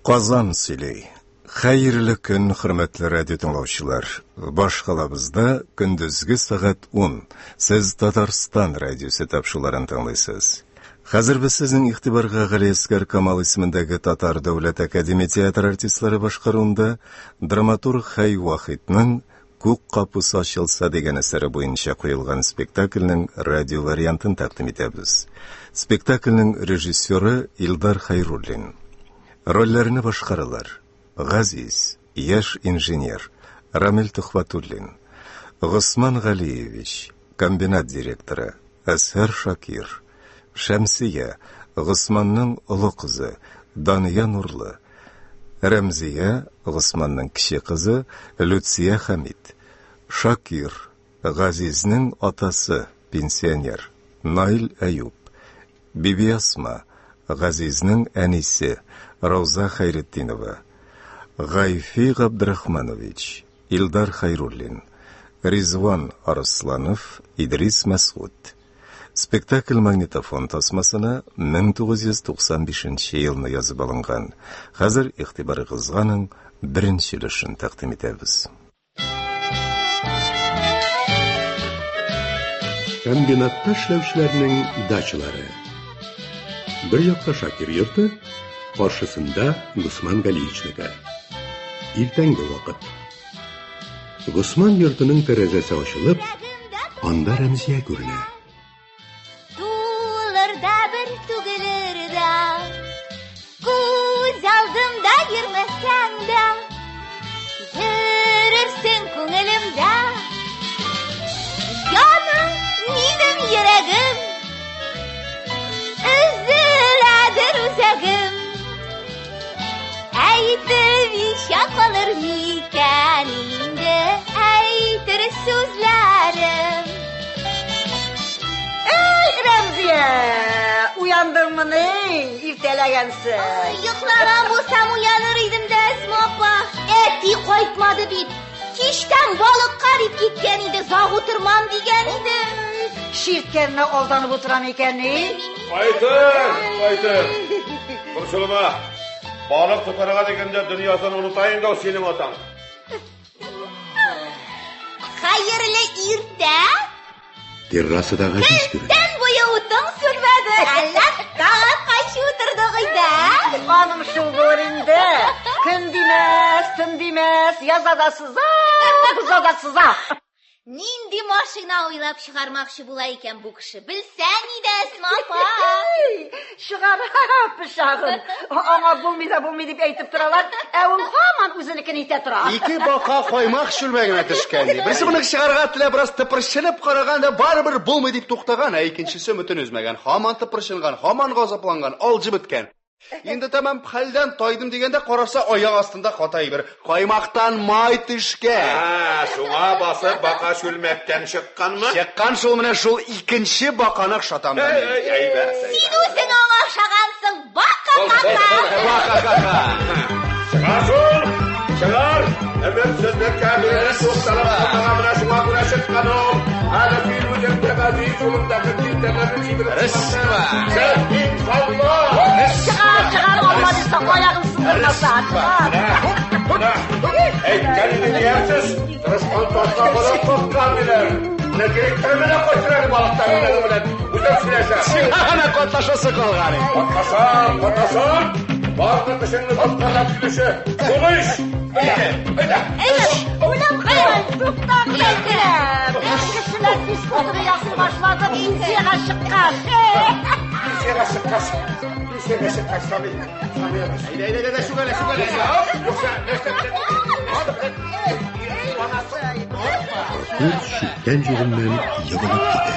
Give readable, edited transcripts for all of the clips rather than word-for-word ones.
Казан сөйлей. Хайырлы күн, хөрмәтле радио тыңлаучылар. Башкалабызда көндезге сәгать 10. Сез Татарстан радиосы тапшыруларын тыңлыйсыз. Хәзер без сезнең игътибарга Галиәсгар Камал исемендәге Татар дәүләт академия театр артистлары башкаруында драматург Хәй Вахитның «Күк капысы ачылса» дигән әсәре буенча куелган спектакльнең радио вариантын тәкъдим итәбез. Спектакльнең режиссеры Илдар Хайруллин. Рольләрне башкаралар: Газиз, яшь инженер, Рамил Тухватуллин, Госман Галиевич, комбинат директоры, Әсәр Шакир, Шәмсия, Госманның олы кызы, Дания Нурлы, Рәмзия, Госманның кече кызы, Люция Хамид, Шакир, Газизнең атасы, пенсионер, Наил Әюб, Биби Асма, Газизнең әнисе, Рауза Хайретдинова, Гайфи Габдрахманович, Илдар Хайруллин, Ризван Арсланов, Идрис Мәсгуд. Спектакль магнитофон тасмасына 1995 елны язып алынган. Хәзер игътибарыгызга аның беренче өлешен тәкъдим итәбез. Комбинатта эшләүчеләрнең дачалары. Бер якта Шакир йорты, каршысында Госман Галиевичнеке. Иртәнге вакыт. Госман йортының тәрәзәсе ачылып, анда Рәмзия күренә. Тулырда бер түгелердә, күз алдымда йөрмәсәң дә, йөрерсең күңелемдә. Яным, минем йөрәгем, өзеләдер үзәгем. Әйтеп ишә калыр микән инде, әйтер сүзләрем. Рәмзия, uyandırmını irtelegensin. Йокларам булсам уяныр идем дә, Әсма апа. Әти кайтмады бит. Кичтән балыкка дип киткән иде, зак утырмам дигән иде. Şirketine aldanıp oturan iken ne? Kaytır. Kurşuluma. Balık tutarağa degende dünyasını unutayım da o senin atan. Hayırlı irtә. Террасыдагы Газиз күренә. Тән буе утың сүрмәде. Әллә тагын кайчы утырдык иде. Hanım şu göründü. Kın demez, tın demez, yazada sıza, buzada sıza. Нинди машина уйлап чыгармакчы була икән бу кеше? Белсәң иде, Әсма апа. Шығар пышағын. Аңа булмый дип әйтеп торалар. Ул һаман үзенекен әйтә тора. Ике бака каймак шүлмәгенә төшкән ди. Берсе моны чыгарга теләп бераз тыпырчынып караганда барыбер булмый дип туктаган, ә икенчесе мөтен үзмәгән. Һаман тыпырчынган, һаман газапланган, алҗы беткән. Инде тәмам хәлдән тайдым дигәндә караса аяк астында катай бер каймактан май төшкән. Шуңа басып бака шүлмәктән чыкканмы? Чыккан шул менә шул икенче баканы шатам да. Син үзең аңа охшагансың, бака. Çıkar. Hemen sözler kâbirine soğuktalar fotoğrafına şuna buna çıkkan ol. Hala bir vücutta gaziyi solundaki tiltelerinin çiğbiri çıkmakta. Sen inşallah. Çıkar olmadıysa ayağın sınırmasa. Ey kendini yersiz. Tırışkan tosla balık toplandılar. Ne gerektirmene koşturan balıklarını bilen. Bu da silesen. Ana kotlaşası kalgani. Kotlasan. Vardı dışını tutkanak gülüşü. Konuş. Ulan kayın, tuttan geldiler. Kişiler psikotoru yazı başladı, insiye aşıkkan. İnsiye aşıkkan tabii. Haydi, şu böyle. Yoksa Күз шиттән җиреннән егылып китә.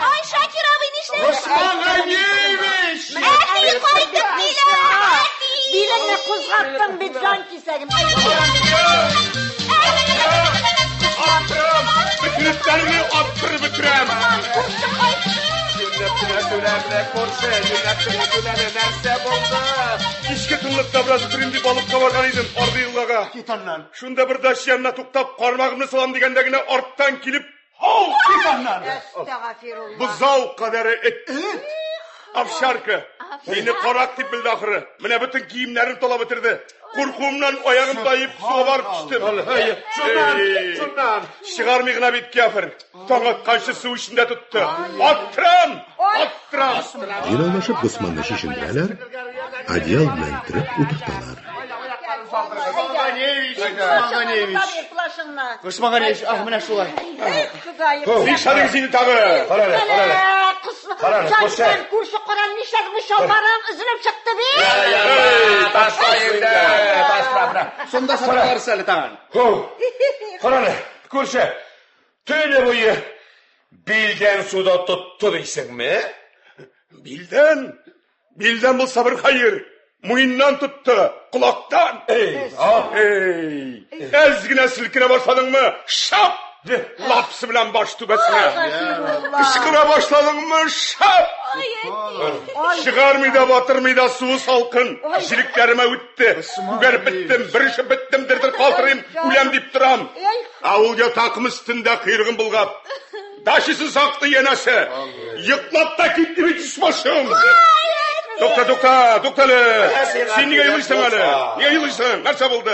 Ай, Шакир абый нишләп? Госман Галиевич! Әти кайтып килә. Bilinle kuzgattım bir can kisegim. Bütünüklerimi attır bitirem. Yünnetine korse, yünnetine nerse buldu. İşki tınlıkta biraz birinci balık kavargan idim, ardı yıllaga. Kitandan. Şunda bir daş yanına tuktap, karmağımını salam digendegine arttan kilip, hov! Kitandan. Estağfirullah. Bu zav kadarı et. Afşarkı. Seni korak tip bildi ahırı. Mine bütün giyimlerini tola bitirdi. Korkuğumdan ayağım dayıp suğa varıp düştüm. Şundan. Çıkarmayığına bitki afır. Tağa karşı su içinde tuttu. Attıram. Yınalaşıp kısmanlaşı şindireler, adyal bilen tirip utuktalar. Kısmağa neymiş? Ah mine şulay. Rikşadın seni tağı. Sen kurşu Kur'an nişadını şalvarım üzülüp çıktı bir. Taşlayın da. Taşla. Sonda sana seli tağın. Karanı. Kurşu. Tüyle boyu bilden suda tuttu değilsin mi? Bilden bu sabır hayır. Muyundan tuttu, kulaktan. Ezgine silkine başladın mı? Şap! Lapsı bilen baş tübesine. Kışkıra başladın mı? Şap! Çıkar mıyda batır mıyda suyu salkın. Şiliklerime üttü. Güger bittim, bir işi bittim dirdir kaldırayım. Ulem deyip duram. Avulga takım üstünde kıyrığın bulgap. Daşısı saktı yenesi. Yıklap da gitti bir düşmaşım. Doktalı. Sen niye yılışsın öyle? Niye yılışsın? Nerede buldu?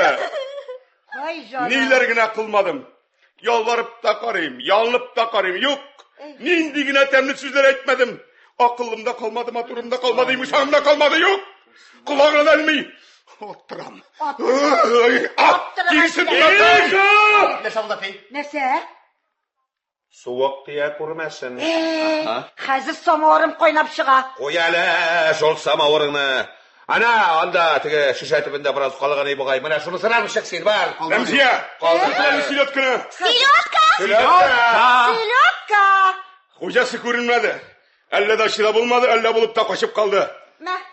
Niyelerine kılmadım. Yalvarıp da karayım, yanılıp da karayım. Yok. Nindigine temli sözler etmedim. Akıllımda kalmadı, maturumda kalmadı, yumuşağımda kalmadı. Yok. Kulağına delmeyi. Otturam. Girsin kulağına. Ne savundat ey? Nese? Soğuk diye kurmasın. Hazır samovarım koynap çığa. Koy hele, şol samavarını. Ana, anda tege şişe tübünde biraz kalgan iyi bakayım. Ana şunu sana almışak sen var. Remziye. Kaldı silotkını. Silotka. Hocası görünmedi. Elle daşıyla bulmadı, elle bulup da koşup kaldı.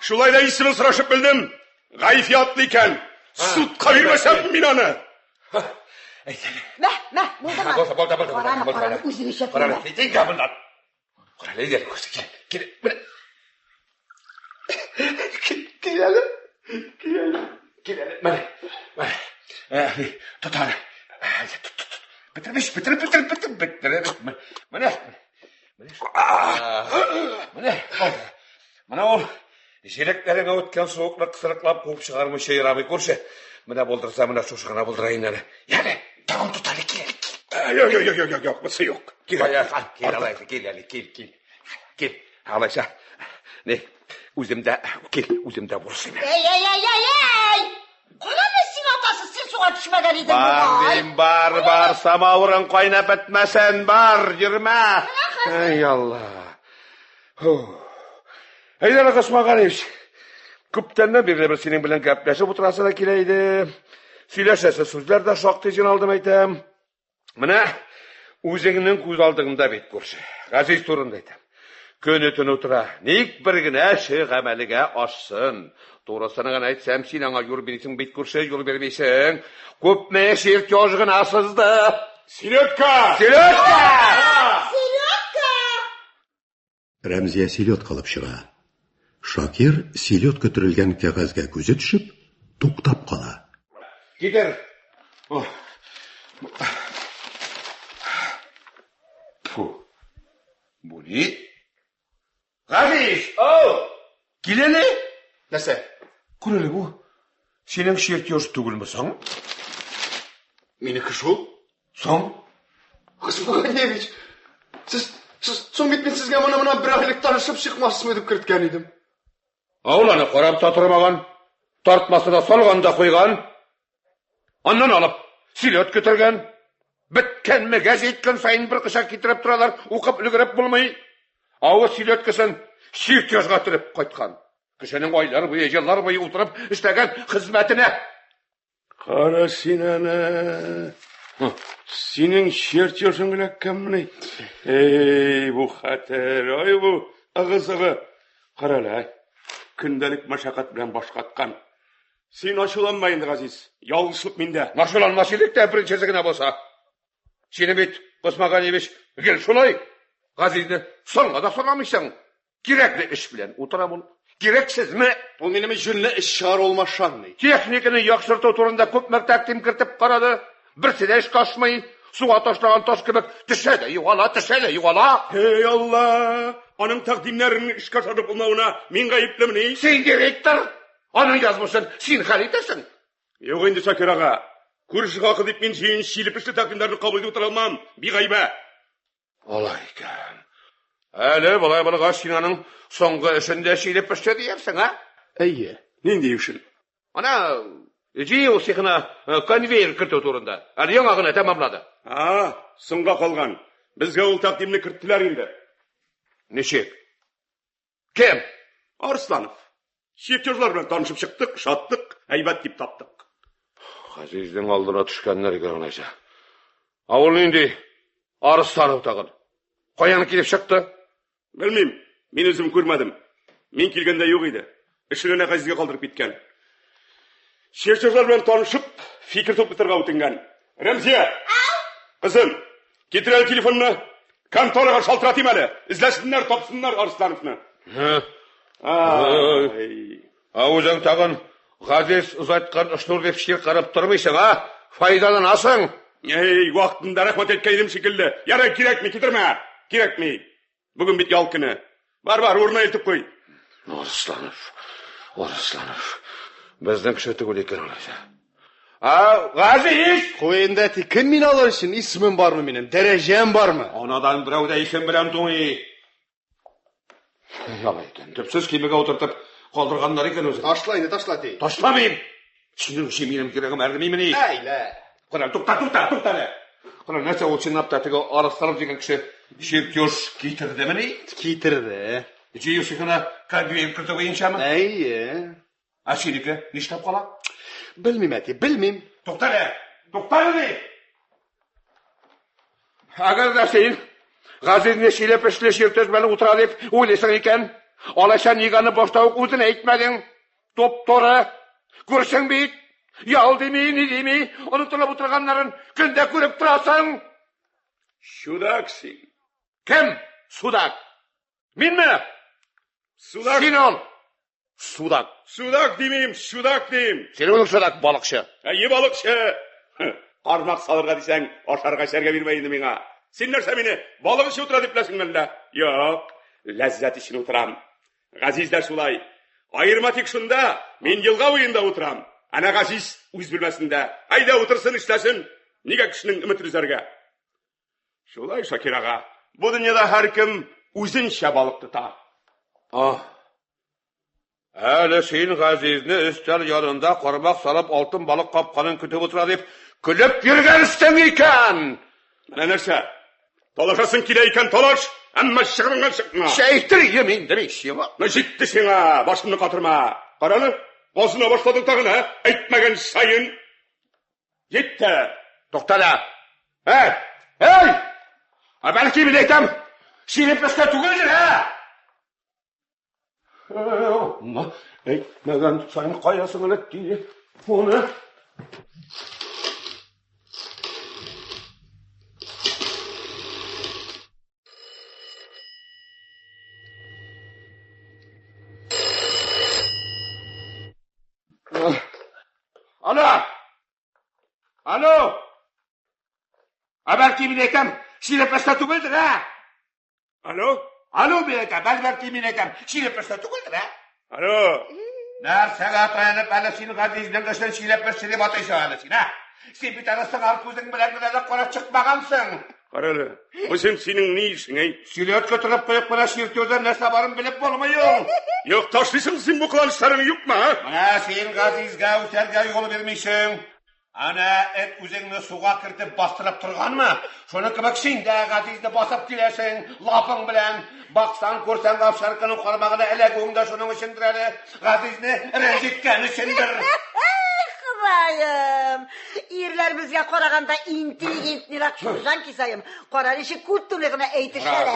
Şulay da ismini sıraşıp bildim. Gayfiyatlıyken. Süt kavirmesem minanı. Bolda. Karanı uzun işe Karanı, gidin kapından. Karanı, gidelim. Gidelim. Bana. Tut hadi. Tut. Bitirmiş. Bana ol. Jeleklerine ötken soğukla kısırıklap kovup çıkarmış şey yaramı görse. Bana boldursa bana çoşağına boldurayın yani. Yani tamam tut hadi gel. Yok. Mısı yok. Gel Gel. Ağlaysa. Ne? Uzimde vursun. Ey. Kulağını sinatası sen suğa düşmeden idin bu. Bar. Samavurun kaynap etmesen bar. Yürüme. Ey Allah. Heydara kısma karayız. Küptenden bir senin bilen kaplaşıp oturası da kireydi. Söyleşesi sözler de şaktı aldım eytem. Mına, uzenginin kuz aldığında bit kursu. Gaziz turundaydım. Könütün otura, nik birgine şey gamelige açsın. Doğrusunu gana etsem, sen ana yol bilirsin bit kursu, yol vermeysin. Köpmeye şirt yozgın asızdı. Silotka! Remziye silyot kalıp çığa. Şakir silyot götürülgen kağızga gözü düşüp, toktap kala. Gider. Bu ne? Gaziz! Gileli? Nese? Kureli bu. Senin şirt yoz tugul mu son? Meniki şu? Son? Kısmağa neymiş? Siz son bitmin sizge mına bir aylık tanışıp çıkmazsın edip kırtken idim. Ağlanı korap tatırmagan, tartması da solganda koygan, ondan alıp silyot götürgen, bitken mi gazetken sayın bir kışak getirip duralar, uqıp ülgürep bulmayı. Ağı silyot kısın, şirt yazga tırıp koytkan. Kışının aylar boyu, yıllar boyu oturup istegen hizmetine. Kara Sinan'a, senin şirt yazın bile kemni. Ey bu hater, ay bu ağızığı. Karalay. Gündelik maşakat bilen başkatkan. Sen aşılanmayın Gaziz. Yalışlık minde. Aşılanmasılık da bir çizgine bolsa. Seni bit, kısmağa neymiş. Gel şulay. Gaziz'ni sonuna da soramışsın. Gerekli iş bilen oturamın. Gereksiz mi? Bu benim jünle işşar olmaşan ne? Teknikini yaksırtı oturunda köp mertaktim kırtıp karadı. Birsi de iş kaçmayı. Suğa taşlanan taş gibi. Düşe de yuvala. Hey Allah. Onun takdimlerinin işe sarıp olmağına min gayıplı Sen direktör. Onun yazmışsın. Sen halitesin. Yok indi Şakir ağa. Kuruşu hakkı deyip men şeyin şilipişli takdimlerini kabul edip oturalmam. Bir gayba. Olayken. Öyle balay Sinan'ın sonғы işinde şilipişli diyersin ha? Eye, ne deyişin? Ana, Jiyo sihina konveyer kırtı turunda. Ali yanağını tamamladı. Ha, sınga kalgan. Bizge ol takdimini kırttılar indi. Neşe? Kim? Arslanov. Şirkçözler bilen tanışıp çıktık, şattık, heybat deyip taptık. Aziz'in aldına düşkenler görünece. Avul indi Arslanov tağın. Koyan kilip çıktı? Bilmeyim, men özüm görmedim. Men kelgende yok idi. İşini Aziz'e kaldırıp bitken. Şirkçözler bilen tanışıp fikir toplatırga o'tingan. Remziye. Kızım, getir el telefonunu. Kontoraga şaltıratayım hele. İzlesinler, topsunlar Arslanow'ni. Ağuzun tağın Gaziz uzatkan ışnur dep şir qarab turmuysan ha? Faydalanasın. Ey, vaqtında rahmat etkenim şekilde. Yara kirek mi, kitirme. Kirek mi? Bugün bit yalkını. Var, orna eltip koy. Arslanov. Bizden kişi tügüleken olacak. Gaziz! Koyunda kim min alır için ismim var mı benim? Derecem var mı? Anadan birau da isim bilen tuğuyi. Yalayken, tüpsüz kibige oturtup kaldırganlar eken özü. Taşlayın, taşlatayım. Taşlamayayım. Senin şeyim kiregim ergimeyim ni. Eyle. Kıran, tukta ne? Kıran, nese o çınlap tatығы Arslanov degen kişi şirkyoş getirdi mi ni? Getirdi. Jiyo sihina konveyer kırtı koyunca mı? Eye. Aşirike, niştap kala? Bilmem eti, bilmem. Tukta ne? Agar da seyin Gaziz neşiyle peşle şirtöz beni utra deyip oylaysan eken, olaysan yiganı boştavuk uzun eğitmedin. Doktora, görsen beyit, yal demeyi, ne demeyi, unutulup oturganların günde görüp durasın. Şudaksın. Kim? Sudak. Min mi? Sudak. Sinan. Sudak. Sudak demeyim, şudak deyim. Senin onun sudak balıkçı. İyi balıkçı. Karmak salırga desen, aşarga şerge bilmeyindi mina. Sen nerse beni balık işi otura diplesin bende. Yok, lezzet işini oturam. Gaziz de sulay. Ayırmatik şunda, men yılga oyunda oturam. Ana Gaziz uz bilmesinde. Ayda otursun işlesin. Nige kişinin ümit üzerge. Şulay Şakir ağa. Bu dünyada her kim uzunca balık tutar. Öyle şeyin Gaziz'ni üstel yanında kormak salıp altın balık kapkanın kütüp otura deyip külüp yürgen istemiyorken. Bana nerse? Dolaşasın kileyken dolaş, ama şıkırıngan çıkma. Şeyhtir yemin demiş ya. Ne ciddi sana, başımını katırma. Karanı, bozuna başladın tağına, etmegen sayın. Gitti. Doktora. Hey! Belki bileydim, şirin peste tügüldür ha. Ama etmegen sayın kayasını ettiği onu. Alo. Belki bileydim, şirin peste tügüldür ha. Alo bileydim, belki bileydim, şirin peste tügüldür ha. Alo. Nerse dayanıp hele seni Gaziz'den kaçtan şiirle pörseli batıysa alesin ha. Sen bir tanısın al kuzun bilen de kora çıkmağansın. Karalı, bu senin ne işin ey? Siliyot götürüp koyup bana şirközden ne sabarım bilip olmuyor. Yok taşlısın sen bu kılançlarını yukma ha. Ana sen Gaziz'e userge yolu vermişsin. Ana et üzerine suğa kırtıp bastırıp turgan mı? Şunu kımak sen de Gaziz'de basıp gilesin lapın bilen. Baksan korsan kap şarkının kormağına ele göğünde şunun içindir. Gaziz'ni rencitken içindir. Kıvayım. İrlerimizge koraganda intelligentlirak çözan kisayım. Koran işi kurttuğuna eğitişler.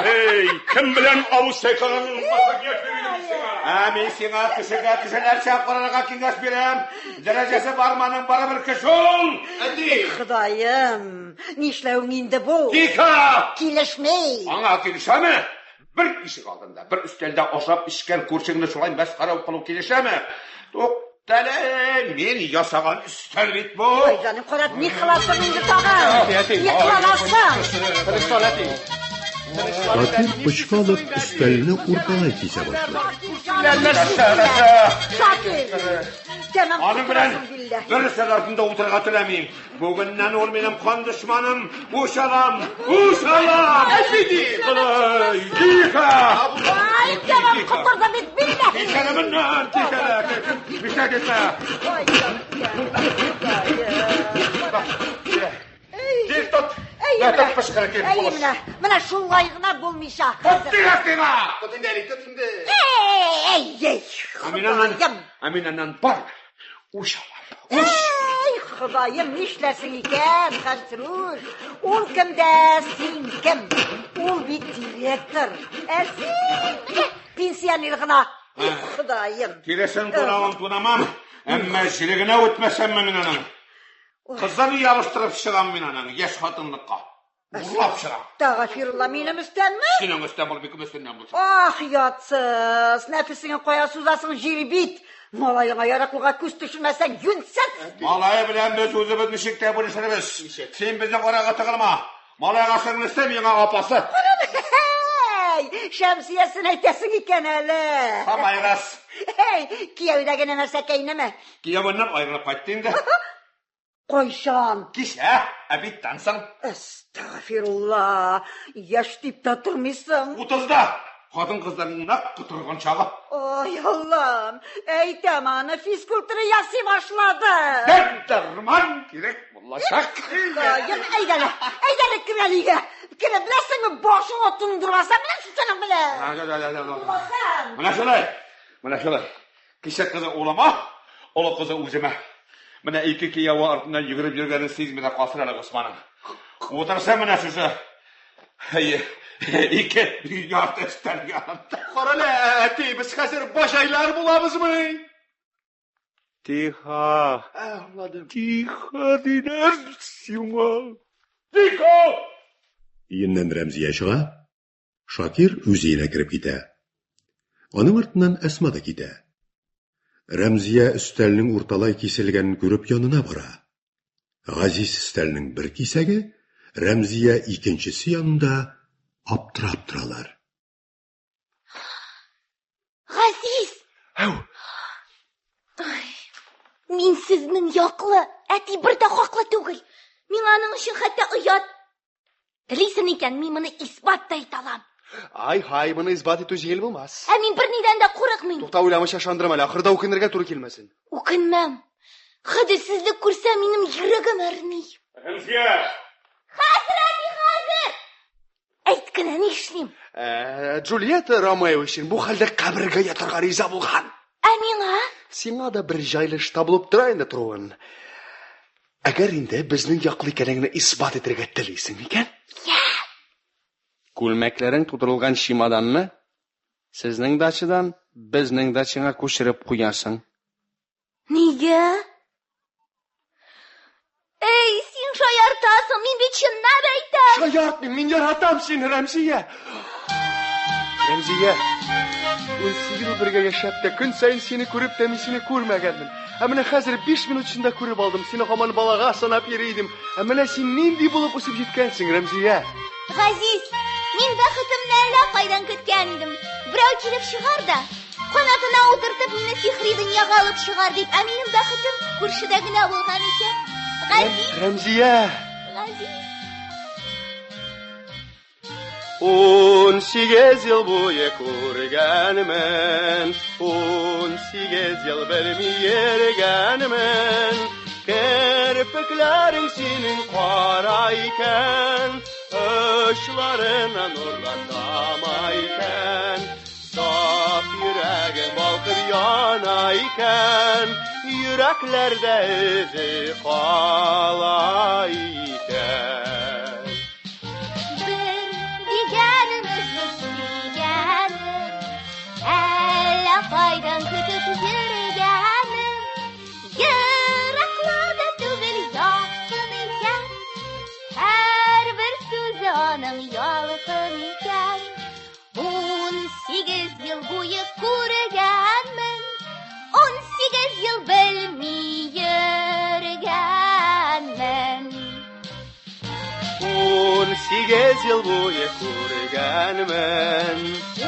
Hey, kim bilen avuz seykanının basa geçmeyelim sana. Amin sana kişiler şah koraga kingaş birem. Derecesi barmanın bara bir kişi ol. Hadi. Kıdayım. Nişlevin indi bu. Dika. Kileşmey. Ana kilişeme. Bir işi kaldığında bir üstelde oşap işken kurşunlu şulayın beş kara kılıp kilişeme. Doktale men yasagan üstel bit bu. Ay canım Korat ne kılasın indi tağın. Yıkılamazsın. Шакир пычка алып өстәлне урталай кисә башлый. Аның белән бер сәгатендә утырга теләмим. Бүгеннән ул минем кан дошманым. Ушалам! Әфиди! Тихо! Ай, tamam, kıpırda bitmedi. Тихо меннән, тихо. Бишә гетә. Тик тот. Ятып пышкыра кеп булыш. Менә шулай гына булмыйша. Тихо. Тот инде. Аминаннан бар. Ушалам. Ey Xudoyim, nishlasin ekan, Xasrush. Ул kimda, sen kim? Ул бит директор. Сен пенсионер гына. Xudoyim. Тиресен тунамам. Әмма җирегенә үтмәсәмме мин аның. Кызларны ялыштырып чыгам мин аның яшь хатынлыкка. Урлап чыгам. Тагъфирулла, минем өстәнме? Синең өстән бул бик өстәннән булсын. Ах, ятсыз. Нәфисеңә кая сузасың җир бит. Малайыңа яраклыга күз төшермәсәң, юнсәт. Малай белән без үзебез ничектә бүлешербез. Син безнең арага тыгылма. Малайга сеңлесе миңа апасы. Шәмсиясен әйтәсең икән әле. Хамайгас. Кияүдәге нәрсә кәйнеме? Киявыннан аерылып кайтты инде. Кайчан? Кичә, әбиттән соң. Әстәгъфирулла. Яшь дип тә тормыйсың. 30-да. Хатын-кызларның нак кытырган чагы. Ой, Аллам. Әйтәм, аны физкультура ясый башлады. Дәрман кирәк булачак. Әйдәле кирәлигә. Кирә беләсеңме, башыңа тундырмаса белән сүтәнең белән. Менә шулай. Кичә кызы улама, олы кызы үземә. Менә ике киява артыннан йөгереп йөргәнен сизмәдә калсын әле Госманың. Утырса менә шушы. İki yardı üstten yanımda. Qarala, әти, biz хәзер башайлар булабызмы? Тихо. Anladım. Тихо динер сиңа. Тихо! Йеннән Рәмзия чыга. Шакир үз өенә кереп китә. Аның артыннан Әсма да китә. Рәмзия өстәлнең урталай киселгәнен күреп янына бара. Газиз өстәлнең бер кисәге, Рәмзия икенчесе янында аптырап торалар. Газиз! Мин сезнең яклы, әти бер дә хаклы түгел. Мин аның өчен хәтта оят. Телисен икән, мин моны исбаттай талам. Ай, моны исбат итү җиңел булмас. Ә мин бер нидән дә курыкмыйм. Тукта уйламыйча шандырам әле, ахырда үкенергә туры килмәсен. Үкенмәм. Хәдерсезлек күрсәм, минем йөрәгем әрни. Рәмзия! Хәзер! Әйт кенә нишлим? Джульетта Ромео өчен бу хәлдә кабергә ятарга риза булган. Ә миңа? Сиңа да бер җайлы табылып тора инде Труын. Әгәр инде безнең яклы икәнеңне исбат итәргә телисең икән? Күлмәкләрең тутырылган чемоданны сезнең дачадан безнең дачаңа күчереп куясың. Нигә? Эй, син шаяртасың, мин бит чынлап әйтәм. Шаяртмыйм, мин яратам сине, Рәмзия. Рәмзия, 18 ел бергә яшәп тә көн сайын сине күреп тә мин сине күрмәгәнмен. Ә менә хәзер 5 минут эчендә күреп алдым. Сине һаман балага санап йөри идем. Ә менә син нинди булып үсеп җиткәнсең, Рәмзия? Газиз, мин бәхетемне әллә кайдан көткән идем. Берәү килеп чыгар да, канатына утыртып мине сихри дөньяга алып чыгар дип, ә минем бәхетем күршедә генә булган икән. Газиз. Рәмзия. Газиз. 18 ел буе күргәнмен, 18 ел белми йөргәнмен. Керпекләрең синең кара икән, очларына нурлар тама икән. Saf йөрәгең балкып яна икән, йөрәкләрдә эзе кала икән. Бер дигәнебезне сөйгәнем, әллә кайдан көтеп йөргәнем. Йөрәкләрдә түгел якын икән, һәрбер сүзе аның ялкын икән. 18 ел буе күргәнмен, 18 ел белми йөргәнмен. 18 18 yıl boyu ko'rganman. 18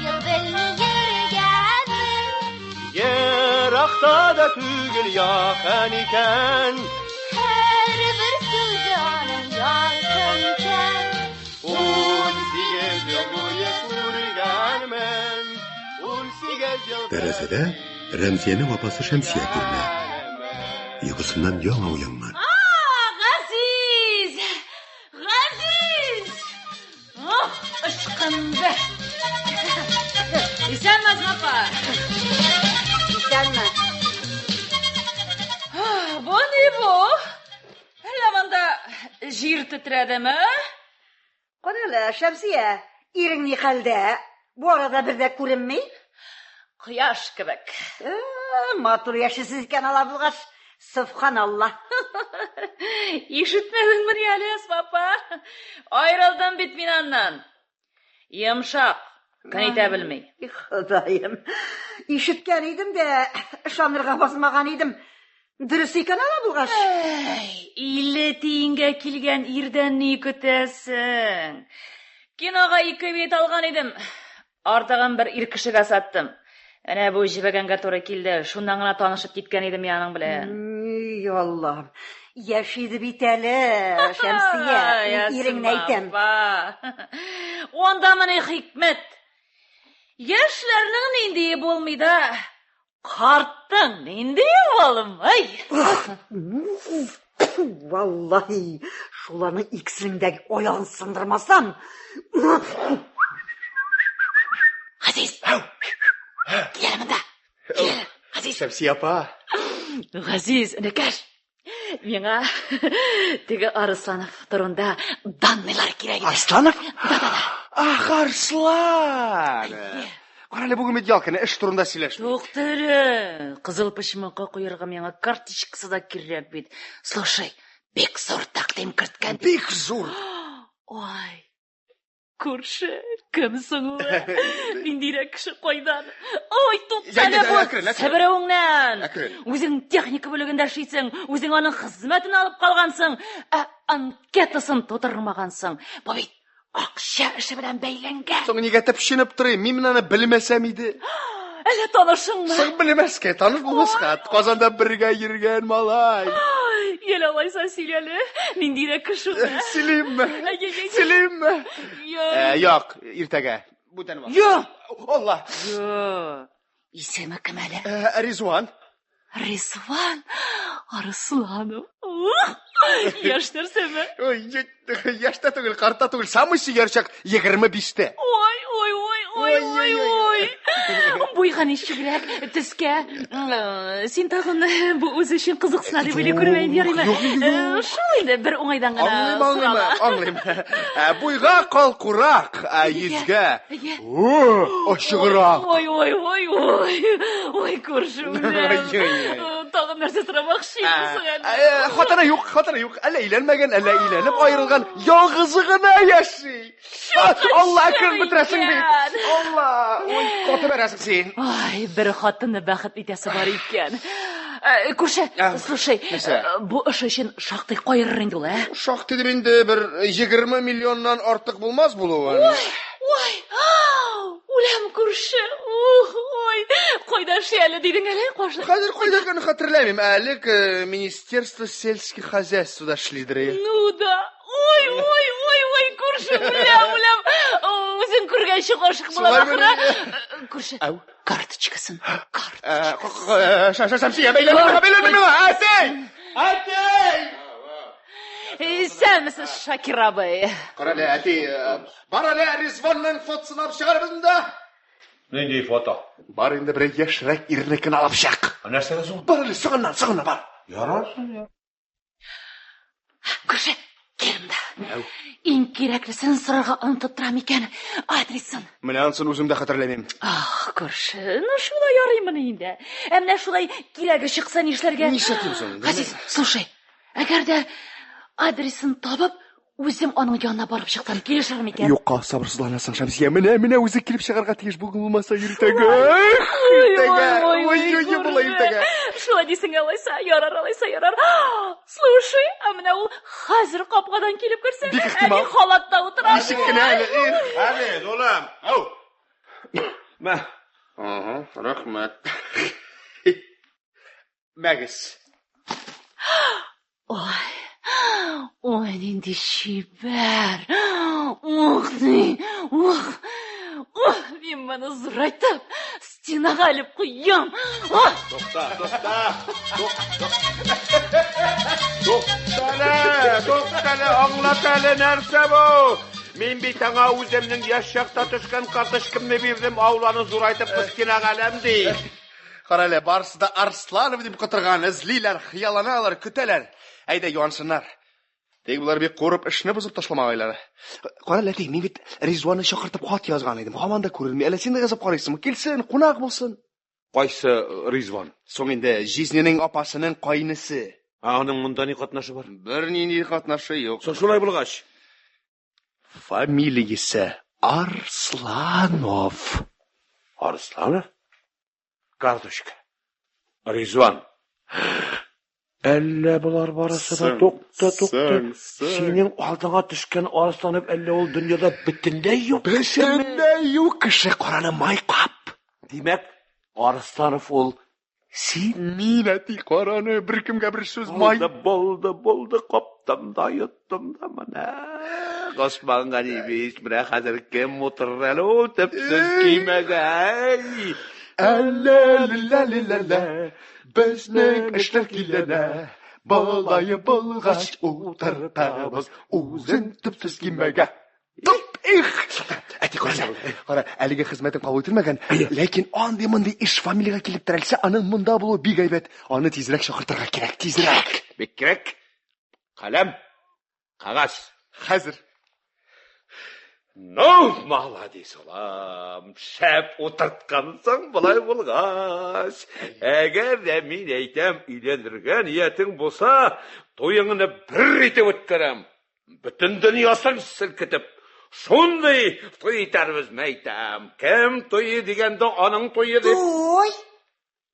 yıl bilmi yürügenmin. Yiroqda da tugul yaqin ekan. Her bir sözü onun yakınken. 18 yıl boyu ko'rganman. 18 yıl. Derazede Remziye'nin babası Şemsiye görüne. Uykusundan yana uyanman. Gaziz! Gaziz! Oh, aşkım be! İsenmez apa. İstenme. Bu ne bu? Lavanda jir titredi mi? Qanala Şemsiye, irin ne halde? Bu arada bir de ko'rinmay? Quyosh kibik. Matur yaşısız iken alabılgaç. Subhanallah. Eshitmadingmi Niyaliz papa? Ayrıldım bit minandan. Yumshoq, qanita bilmay. Xudoyim. Eshitgan edim de ishonirga bosmagan edim. Durust ekan alabılgaç. Ille tiyinga kelgan irdanni kutasin. Kinoga 2 bilet olgan edim. Ortig'in bir irkishiga sotdim. Ana bu jibaganga to'g'ri keldi. Shundan gina tanishib ketgan edim yaning bilan. Ey Allah'ım. Yaşıydı biteli Şemsiye. İrin aytem. Onda mene hikmet. Yaşlarning nendiyi bo'lmaydi. Qartning nendiyi bo'lmay. Vallahi şularının ikisindeki oyağını sındırmasam. Aziz. Yanımda. Aziz. Şemsiye apa. Aziz, nekash. Menga tege Arslanov turunda dannelar kerak. Arslanov? Ah, Arslan. Qarali bugun medyalkani ish turunda сөйләште. Doktor, qizil pishmoqqa qo'yirga menga kartochkasida kerak bit. Слушай, bek zo'r taqdim kiritgan. Bek zo'r. Oy. Ko'rshi, kimsan u? Indira kishi qo'ydan. Oy, to'psana bu. Sabravingdan. O'zing texnika bo'laganda ishlaysang, o'zing uning xizmatini olib qolgansan, anketasin to'tirmagansan. Bu bit aqsha ishi bilan baylangan. So'ng nega tushunib turay, men buni bilmasam edi. Ala tanishingmi? So'ng bilmasga, tanish bo'lmasqa. Qozonda birga yurgan malay. Yelalaysan Silali, Indira kishi. Silimmi? Silimmi? Yo'q, ertaga. Bu tanima. Yo'q. Allah. Yo'q. Ismi kim hali? Rizvan. Rizvan Arslanov. Yoshdarsizmi? Oy, yoshda tugul, qarta tugul. Samusi yarshaq 25 ta. Oy. Bo'ygan ishchilar tizga. Sen tag'in bu o'zi uchun qiziqsina deb o'ylab ko'rmayman deyman. Shu endi bir o'ngaydan gina. Anglayman. Bo'yga qalquroq, yuzga. Oshig'roq. Oy, ko'rshim. Tag'in narsa so'ramoqchiymiz. Xotini yo'q. Alla uylanmagan, alla uylanib ayrilgan yolg'izig'ina yashay. Allah akrim bitrasin deydi. Allah, oy, qotib berasing sen. Ay, bir xotinni baxit etasi bor ekan. Ko'rsha, слушай, bu ish uchun shaqtiy qo'yirar endi ular. Shaqti deb endi bir 20 milliondan ortiq bo'lmas bo'lavan. Voy. Ulam ko'rsha. Oy, qo'ydan shayli deding hali qo'shni. Hozir qo'ydan xotirlayman. Alik Ministerstvo сельских хозяйствda ishlaydir. Ну да. Oy, ko'rsha, ulam. O'zing ko'rgan shu qo'shiq bo'ladi axira. Ko'rsha. Kartochkasin. Şamsiye baylanma. Atay! Sen misin Shakir abay? Qarali, ati, barali Rizvanning fotosini olib chiqarbizda. Nendey foto? Bar endi bir yashrak irnikini olib chiq. Narsaga so'ng? Barali, sig'indan bar. Yararsan ya. Ko'rsha, kelimda. Eng keraklisini so'rag'a unutib turam ekan. Adresin. Mana ansini o'zimda xotirlayman. Ko'rshi, shunday yorayman endi. Hamda shunday kelagi chiqsan ishlarga. Nishatimsan? Aziz, слушай, agarda adresini topib, Үзем аның янына барып чыктым, килешерме икән? Юкка, сабырсызланасың, Шәмсия. Менә үзе килеп чыгарга тиеш, бүген булмаса иртәгә. Ой, булай иртәгә. Шулай дисең алайса, ярар. Слушай, менә ул хәзер капкадан килеп керсә, ихтимал. халатта утыра. Ничек кенә әле? Хәмид, улым. Ау. Мә. Рәхмәт. Мәгес. Ой, нинди чибәр. Мин моны зурайтып, стенага алып куям. Тоқтале, аңлат әле нәрсә бу? Мин бит аңа үземнең яшь чакта төшкән карточкамны бирдем, ауланы зурайтып стенага алам ди. Кара әле, барысы да Арсланов дип кытырган, эзлиләр, хыяланалар, көтәләр. Әйдә, юаншыннар. Тик булар бик курып, эшне бузып ташламагайлар. Кара әле, мин бит Ризванны чакыртып хат язган идем. Һаман да күрелми. Әле син дә язып карыйсыңмы? Килсен, кунак булсын. Кайсы Ризван? Соң инде Жизненең апасының кайнысы. Аның монда ни катнашы бар? Бернинди катнашы юк. Шулай булгач. Фамилиясе Арсланов. Арсланов? Карточка. Ризван. Әллә булар барысы да тукта. Синең алдыңа төшкән Арсланов әллә ул дөньяда бөтенләй юк. Бөтенләй юк кеше, караны майкап. Димәк, Арсланов ул син мин әти караны, беркемгә бер сүз май. Булды, каптым да, йоттым да менә. Госманга нибис, менә хәзер кем утырыр әле ул төпсез кимәгәй. Әллә, безнең эшләр киләнә. Балайы булгач утыртабыз, үзен төпсез кимәгә. Әти кара, әлеге хезмәтем кабул ителмәгән, ләкин андый-мондый иш фамилиягә килеп терәлсә, аның монда булуы бик әйбәт. Аны тизрәк чакыртырга кирәк, тизрәк. Бик кирәк. Каләм, кагаз. Хәзер. Ну, молодец, улам. Шәп утырткансың булай булгач. Әгәр дә мин әйтәм, өйләнергә ниятең булса, туеңны бер итеп үткәрәм. Бөтен дөньясын селкетеп, шундай туй итәрбез мәйтәм. Кем туй дигәндә аның туйы дип. Туй?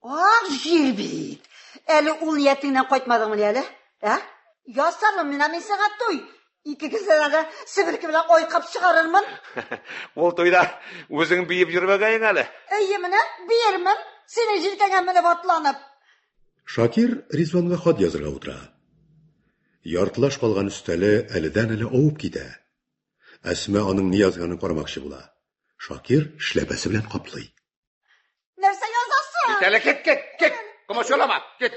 Ах, җир бит. Әле ул ниятеңнән кайтмадыңмы әле? Ясармын мин сиңа туй. Ике кешеләргә себерке белән айкап чыгарырмын. Ул туйда үзең биеп йөрмәгәйең әле. Әйе, менә биермен. Сине җилкәгә менеп атланып. Шакир Ризванга хат язырга утыра. Яртылаш калган өстәле әледән-әле авып китә. Әсма аның ни язганын карамакчы була. Шакир эшләпәсе белән каплый. Нәрсә язасың? Кит әле, кит. Комачолама, кит.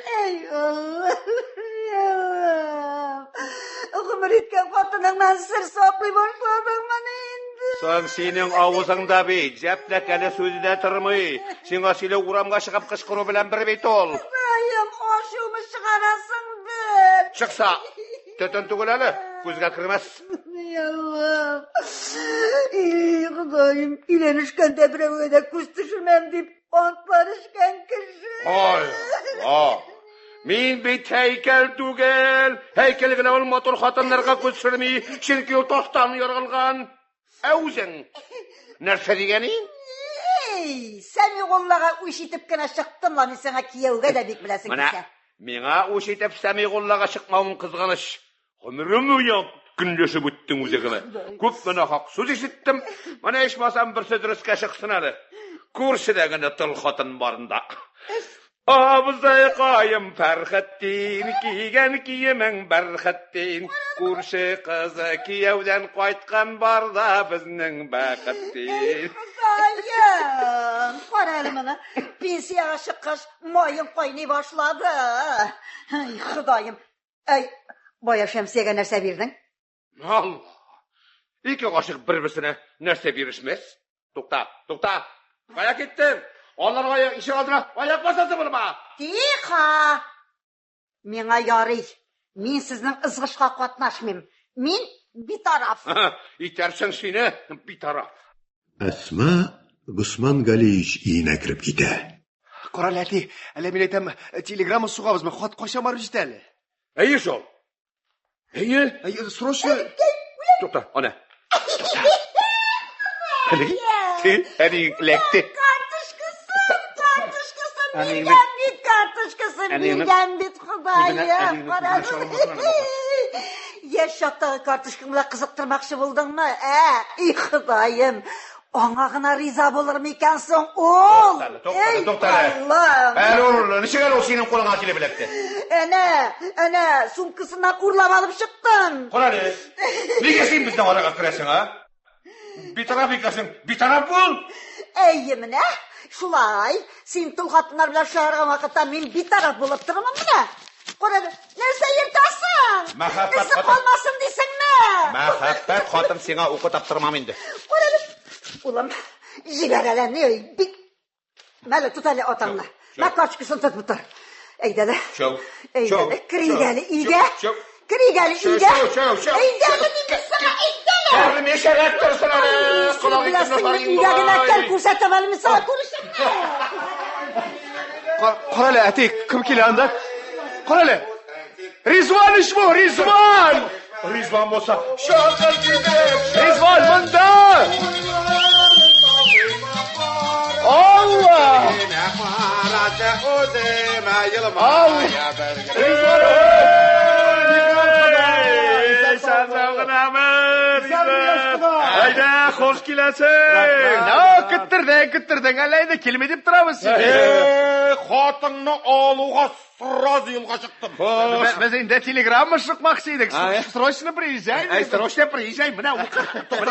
Гомер иткән хатыныңнан сер саклый башладыңмы инде? Соң синең авызыңда бит, җәпләк әле сүздә тормый. Сиңа сөйлә урамга чыгып кычкыру белән бер бит ул. Айым, ашуымы чыгарасың бер. Чыкса, төтен түгел әле, күзгә кергән. Яллам. Ходаем, иленешкәндә берәүгә дә күз төшермәм дип антлар ишкән кеше. Мин бит һәйкәл түгел. Һәйкәл генә ул матур хатыннарга күз төшерми, чөнки ул таштан яргылган. Үзең нәрсә дигәнең? Сәмигуллага үч итеп кенә чыктым ла, мин сиңа кияүгә дә бик беләсең кисә. Миңа үч итеп Сәмигуллага чыкмавың кызганыч. Гомерем уян көнләшеп үттең үзегә. Күп менә хак сүз ишеттем. Менә ишмасам берсе дөрескә чыксын әле. Күршедә генә тыл хатын барында. Абзай кайым Фәрхәттин, кигән киемең Бәрхәттин, күрше кызы кияүдән кайткан барда безнең бәхеттин. Ходаем, кара әле моны, пенсияга чыккач майым кайный башлады. Ходаем, бая Шәмсиягә нәрсә бирдең? Алла, ике гашык бер-берсенә нәрсә бирешмәс? Тукта, кая киттең? Аларга ишек алдына аяк басасы булма. Тихо! Миңа ярый. Мин сезнең ызгышка катнашмыйм. Мин битараф. Итәрсең сине битараф. Әсма Госман Галиевич өенә кереп китә. Кара әти, әле мин әйтәм, телеграмма сугабызмы? Хат кайчан барып җитә әле? Әйе шул. Әйе. Срочно. To'xta, ana. Hadi lekti. Kartuşkası bilgen bit Xudayım. Yaşattағы kartuşkımla kızıktırmakçı buldun mu? Xudayım. Ona gına riza bulur mu ikensin ol? To'xtala. Erol, nechega ol sening qo'ling ochilib bilakdi? Ana, sumkasından urlab alıp çıktın. Qarani. Nega sen bizdan oraga kirasan, ha? Bitaraf ekasin, bitaraf bo'l. Eyyimine, şulay, sen tulgatınlar bilen şahargan vakıtta men bir taraf bulup durmam mı? Qarani, nerse yırtarsın? Mahabbet İsi xotin. kalmasın desin mi? Mahabbet xotin senga o'qi toptirmam endi. Qarani, ulan, jigarelen ne? Mali tut hele otanla. Ben kaçkısın tut bu tar. Eydele. Şov. Eydele, krigeli iyice. Şov. Krigeli iyice. Şov. Eydele dedim sana, eydele. Yardım eşeğe dursun ana. Sen bilasın iyice nakler kursatamel mi sana konuşayım. Qarali, atik, kim kelandi? Qarali. Rizvan ishmi, Rizvan. Rizvan bo'lsa, Rizvan bunda. Allah! Hayda, xo'sh kelasan. Kittirding, alayda kelmay deb turamiz siz. Xotinni oluvga sroz yo'lga chiqdim. Biz endi telegramma chiqmoqchi edik. Срочно приезжай. Срочно приезжай. Mana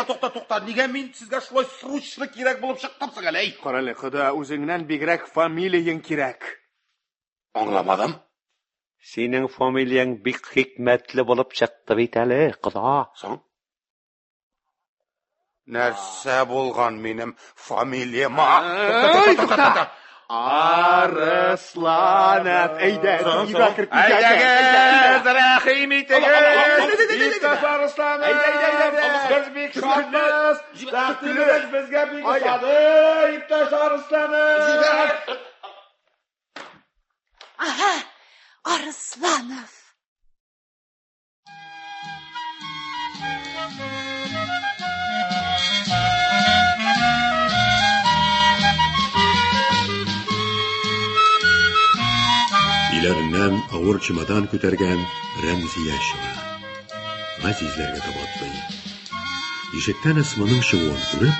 To'xta. Nega men sizga shulay srochli kerak bo'lib chiqibsiz, alay? Qarali, xudo o'zingdan begraq familiyang kerak. Anglamadim. Sening familiyang bek hikmatli bo'lib chiqdi bitali, xudo. So'ng narsa bo'lgan menim familiyama? To'xta. Arslanov, ayda, uyga kirib ketgan. Rahim itigiz. Bitta Arslanov. Biz bek shodmiz. Taqdirimiz bizga bek shodi. Bitta Arslanov. Aha, Arslanov. Ilerinden ağır çimadan kötergen Remziye çığa. Azizlerge tabatlay. Ишектен ысманың шығуын көріп,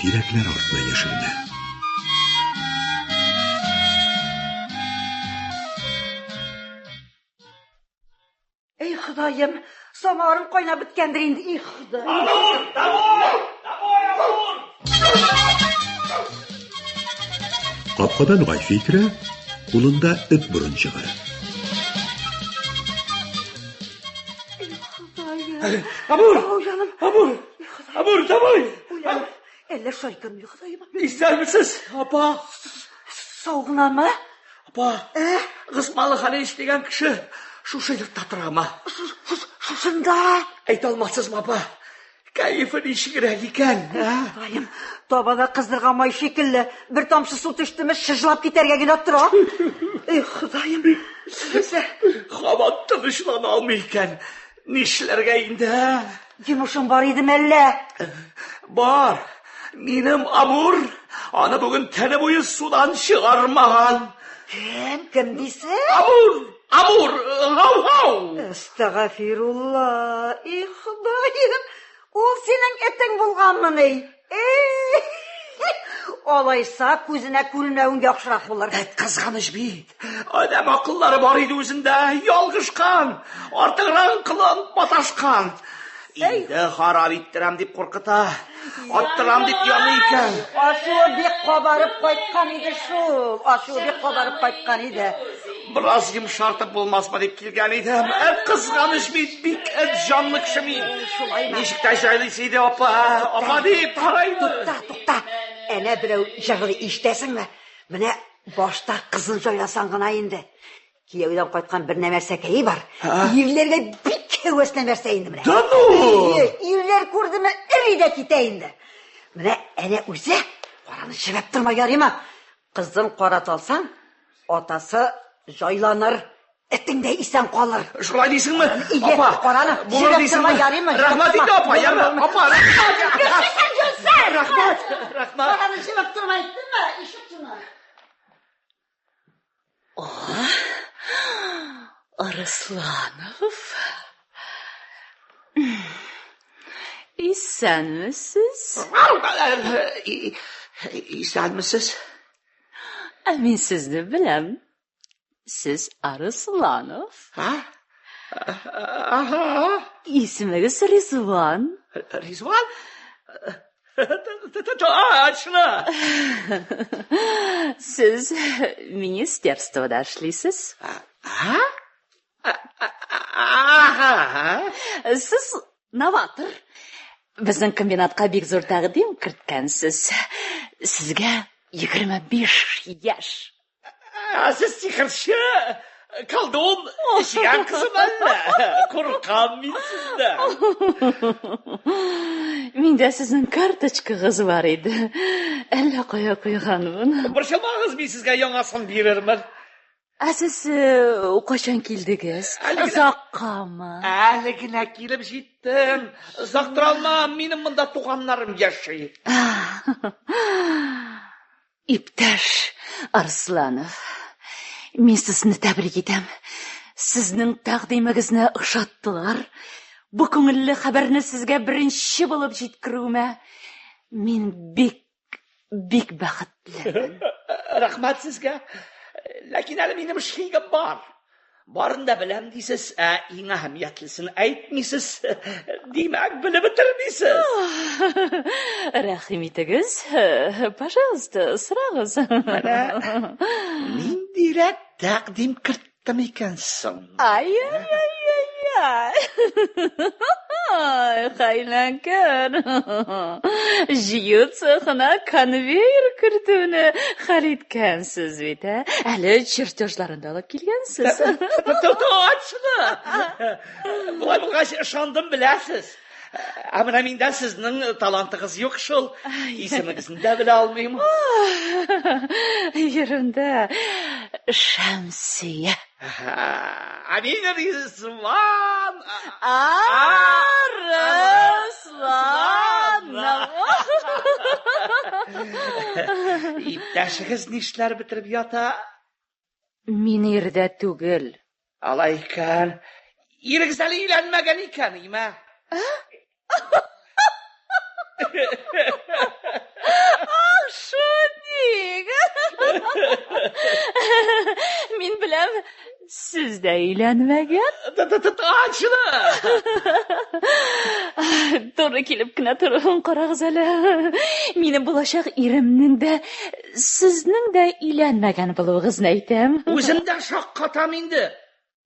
direkler артына yaşırdı. Ey Xudayım, samarım qaynab bitkendir indi, ey Xuday. Amur! Kapkadan Gayfi kire, kolunda ip burun çığı. Amur! Amur, tamam. Uyan, elle şaykın mı Xudayım? İster misiniz? Apa. Soğuna mı? Apa. Kısmalı hani isteyen kişi şu şeylikte durama. Şuşunda. Aytolmaksız mı apa? Kayıfın işi gerek iken. Xudayım, tabada kızdırgamay şekilli. Bir tamşı su düştü mü şıжlap giderge gülüp dur. Ey Xudayım. Havan tanışlan almayken. Nişlerge indi. Yumuşun var idim elle. Var. Benim Amur. Ana bugün tene boyu sudan çıkarmagan. Kim dese? Amur. Hav. Estağfirullah. Ey Xudayım. O senin etin bulgan mı ney? Olaysa közüne көрünmәвің yaxşıрақ bulur. Kızganış bit. Adam akılları var idi özünde. Yalgışkan. Artığıran kılan bataşkan. İndi harap ettirem deyip korkuta. Attıram deyip yanıyken. Aşığı bek qabarıp qaytkan idi şul. Aşığı bek qabarıp qaytkan idi. Biraz yumşartıp bulmaz mı deyip kelgen idim. Kızganış bit. Bik canlı kişi bit. Neşikten şaylısıydı apa. Apa deyip paraydı. Toqta. Ene bireu jığırı iştesin mi? Mine başta kızın joylasan gına indi. Kiyevden qaytkan bir nemersekeyi var. Yerlerge bir kevesine nemerse indi mine. Yerler kurdu mu iri de kite indi. Mine ene uze qaranı şebep durma yarıma. Kızın qarat alsan, otası joylanır. Итеңдә исән калыр. Шулай дисеңме? Иге, Апа, караны. булыр дисеңме? Ярыймы? Рахмат инде, апа, ярыймы? Апа, Рахмат. рахмат. Караны җыйып тормайсыңмы? Ишек шуны. Арсланов. İsənmisiz? İsənmisiz? Min sizni biləm. Siz Arıslanov. Ha? Aha. İsminiz Rizvan. Rizvan? Точно. Siz ministerstvoda ishlaysiz. Ha? Aha. Siz novator. Bizning kombinatga bek zo'r taqdim kiritgansiz. Sizga 25 yosh. Siz sehrchi. Kaldon, ishgan qizman. Qo'rqam men sizdan. Menda sizning kartochkangiz bor edi. Alla qo'ya qo'yganman. Bir shilmag'iz men sizga yangasini berarman. Siz qachon keldingiz? Uzoqqami? Haligina kelib jetdim. Uzoq turolmam, mening bunda tug'anlarim yashaydi. İptash Arslanov. Men sizni tabrik etam. Sizning taqdimingizni o'xshatdilar. Bu ko'ngilli xabarni sizga birinchi bo'lib yetkiruvma. Men bek baxtliman. Rahmat sizga. Lekin hali mening ishim bor. Borinda bilam deysiz, eng ahamiyatlisini aytmaysiz. Demak, bilib o'tirmaysiz. Rahim etingiz. Пожалуйста, so'rag'iz. Mana men direkt taqdim kiritdim ekansan. Ay. Haylankar. Jiyu tsexina konveyer kirituvni hal etgansiz beta. Hali chertyojlarini olib kelgansiz. To'g'ri. Bularga ishondim bilasiz. Ammo menda sizning talantingiz yo'q shul. Ismingizni da bila olmayman. Yerunda Shamsiya. Amin Rizvan. Arslanov. İptashingiz nishlar bitirib yota. Men yerda tugil. Alaykan. Eringiz hali uylanmagan ekan, nima? Шутник. Men bilam sizda uylanmagan. To'g'ri. To'g'ri kelibgina turib qarag'iz hali. Meni bo'lajak erimning-da sizning-da uylanmagan bo'lug'ingizni aytam. O'zimda shoqqatam endi.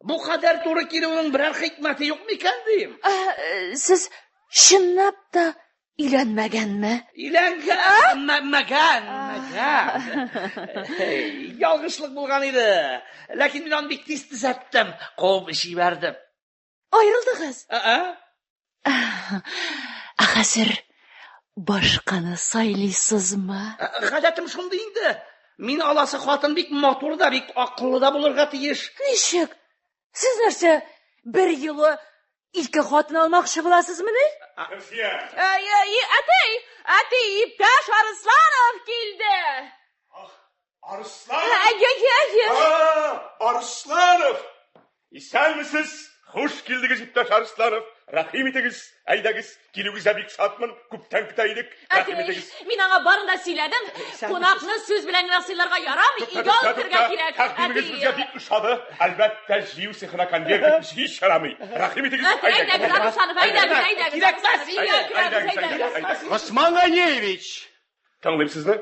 Bu qadar to'g'ri keluvning biror hikmati yo'qmi ekan deyim. Siz shinnabda uylanmaganmi? Uylanmagan. Yolg'ishlik bo'lgan edi. Lekin men uni tez tuzatdim. Qovib ish berdim. Ayrildingiz? Hozir boshqani saylaysizmi? G'adatim shunday endi. Men olasi xotin bek motorda, bek aqllida bo'lirga tegish. Nishik? Siz narsa bir yili ikki xotin olmoqchi bo'lasizmi? Atay, İptash Arslanov keldi. Arslanov. Arslanov. İsənmisiz? Hoş geldiniz İptash Arslanov. Rahim etiniz, aydagiz. Kelugizə bek şadman, ko'pdan kutaydik. Rahim etiniz. Men anga barında söyledim. Qo'noqni so'z bilan rasiylarga yaramay, uyga o'tirga kerak. Taqdimingiz bizga bek ushadi. Albatta, jiyu sexina konvert etmish hech yaramay. Rahim etiniz. Aydagiz Arslanov, aydagiz. Usmon G'aniyevich. Tanlayım sizni?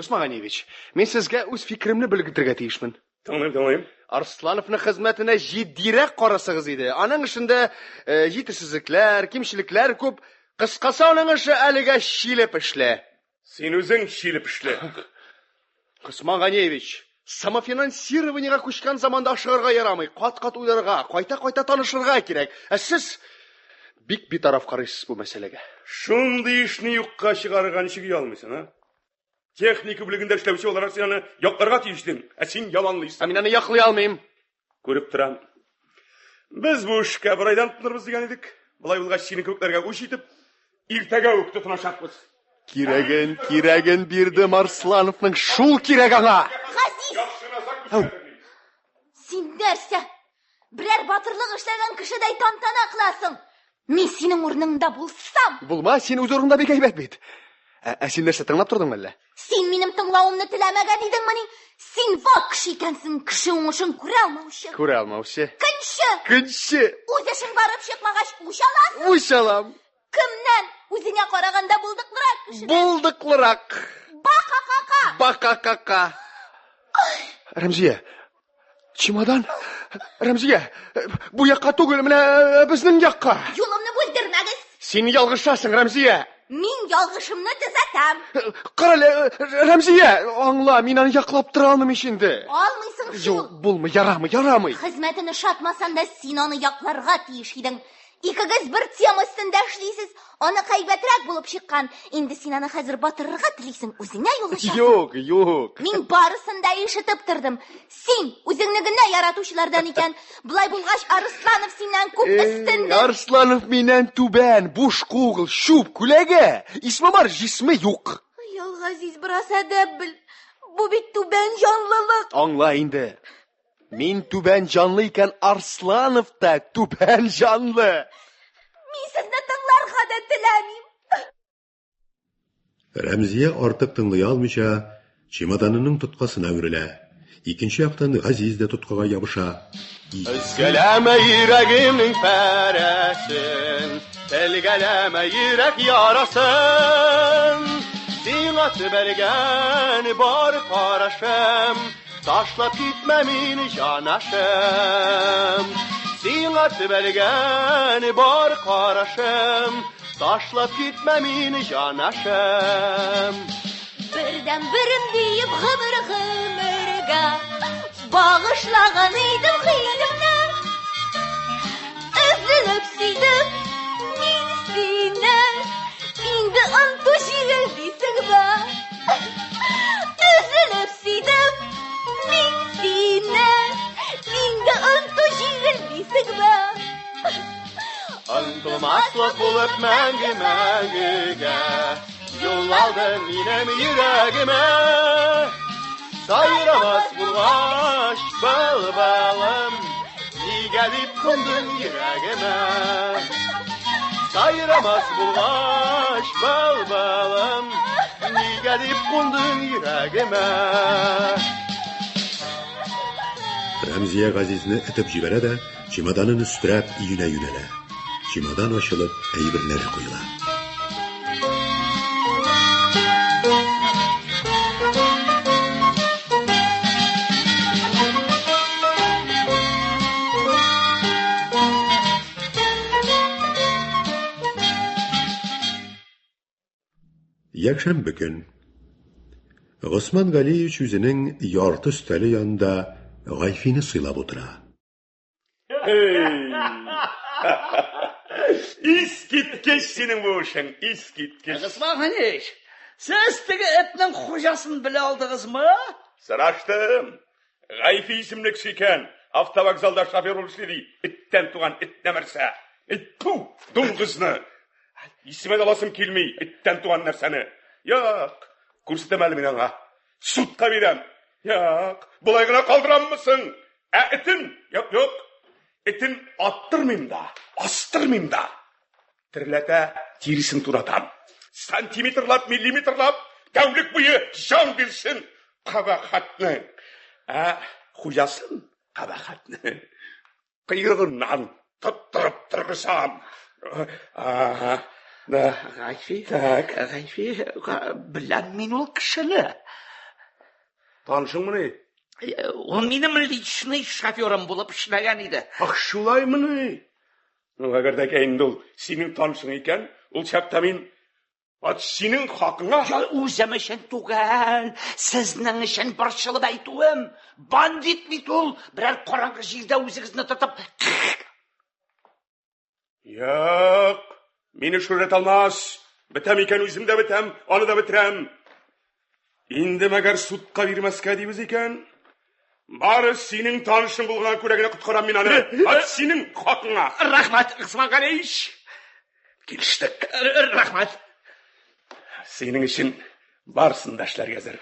Usmon G'aniyevich, men sizga o'z fikrimni bildirga tegishman. Tanlayım. Arslanovning xizmatini jiddiyroq qarasangiz edi. Aning ishida yetisizliklar, kimchiliklar ko'p. Qisqasi uning ishi aliga shilib ishla. Sen o'zing shilib ishla. Usmon G'aniyevich, samofinansirovaniyaga ko'chgan zamonda ashirga yaramay, qat-qat o'ylarga, qayta tanishirga kerak. Siz bek betaraf qaraysiz bu masalaga. Shunday ishni yo'qqa chiqargan ishiga olmaysan, ha? Texnika biligida ishlovchi olarak seni yoqlarga tegishdim. Sen yalanlaysan. Men uni yoqlay olmayman. Көріп тұрам. Біз бұл ішке бір айдан тұнырмыз деген едік. Бұлай бұлға сені көктерге көшетіп, ертеге өкті тұнашақпыз. Киреген бердім Арслановның шул керек аңа. Ғазиз! Сен нәрсе, бірер батырлық ішлеген кішідей тантана қыласың. Мен сенің орныңда болсам. Бұлма, сен өз орнында бек әйбәт бет. Сен нәрсе тыңлап тұрдың әлі? Сен менің тыңлауымны тіләмәгә дидең мені? Сен вак кіші екенсің, кіші оңышын көре алмаушы. Көре алмаушы. Кінші. Өз ішің барып шықмағаш үш аласың. Үш алам. Кімнен? Өзіңе қарағанда бұлдықлырақ кішіден. Бұлдықлырақ. Бақа-кака. Рәмзия, чемодан? Рәмзия, бұл яққа түгел, міне біздің яққа. Жолымны бөлдірмәгіз. Сен ялғышасың, Рәмзия. Мен ялғышымны түзәтәм. Қаралы, Рәмзия, аңла, мен аны яқлап тұра алмым ішінде. Алмайсың шул. Жоқ, болмай, ярамай. Қызметіні шатмасан да сен оны яқларға тиіш едің. Икігіз бір тема үстінде эшлейсіз, оны қайбәтірек болып шыққан. Енді сен аны қазір батырырға тілейсің, өзіңе юлышасың. Жоқ. Мен барысында ешітіп тұрдым. Сен өзіңнігіне яратушылардан екен. Бұлай болғаш Арсланов сенен көп істінді. Арсланов менен түбән, буш қоғыл, шуп, күләге. Исмі бар, жисмі юқ. Ял Ғазиз, біраз әдәп біл. Бұ бет түбән жанлылық. Аңла енді. Мен түбән жанлы екен, Арсланов та түбән жанлы. Мен сізді тыңларға да тіләмейм. Рәмзия артық тыңлай алмыйша, чемоданының тұтқасына үрілә. Икенче яқтан Ғазиз де тұтқаға ябыша. Өзгеләмә йөрәгемнең пәрәсен, телгәләмә йөрәк ярасын. Сиңа төбәлгән бар карашым, ташлап китмә мине җанашым. Сиңа төбәлгән бар карашым, ташлап китмә мине җанашым. Бірден бірім дейіп ғымырға бағышлаган идім ғидімні. Үзіліп сүйдім мен сені, енді ұнту жегіл дейсің ба. Үзіліп сүйдім мен сені, енді ұнту жегіл дейсің ба. Ұнтылмаслық болып мәңгі-мәңгіге, Yolladın minəm yüreğime, sayıramaz bulgaç bal-balım, Ni gelip kondun yüreğime. Sayıramaz bulgaç bal-balım, Ni gelip kondun yüreğime. Рәмзия Ғазизны этеп җибәрә дә, чемоданын үстерәп өенә юнәлә. Чемодан ачылып, әйберләре куела. Якшәмбе көн. Госман Галиевич үзенең ярты өстәле янында Гайфине сыйлап утыра. İskitkeş senin bu işin, iskitkeş. Gosman Галиевич, siz tege etnin hocasını bile aldınız mı? Sıraştım. Gayfi isimli kişi iken, avtovokzalda şoför olup işledi. İtten tuğan it demerse. Puh, dum kızını. İsime de alasım kelmey, itten tuğan nerseni. Yok, kurs demeli min ana. Sutqa verem. Yok, bulaygına kaldıran mısın? Etin, yok. Etin attırmayayım da, astırmayayım da. Tırlata, tirisin turatam. Santimetrlap, millimetrlap, tavlık boyu can bilsin. Kabahatlı. Hocasın, kabahatlı. Kıyırından tuttırıp tırgısam. Gayfi, bilen min ol kişili. Tanışın mı ne? O benim lichniy şoförüm bulup işlegen idi. Şulay mı ne? Agar da kendi ol, senin tanışın iken, ol çapta min, senin hakkına... Özüm için tuğal, sizden için barışılıp aytuğum. Bandit bit ol, birer korangı jilde özünüzünü tutup... Yok, meni şöhret almaz. Bitem iken özümde bitem, onu da bitirem. İndim agar sutqa vermezke deyimiz iken, Бары сенің танышың болған көрегіне құтқарам мен аны. Ат сенің хақыңа. Рахмат, Ғысман Қалеич. Келіштік. Рахмат. Сенің үшін барсын дәшлер кезір.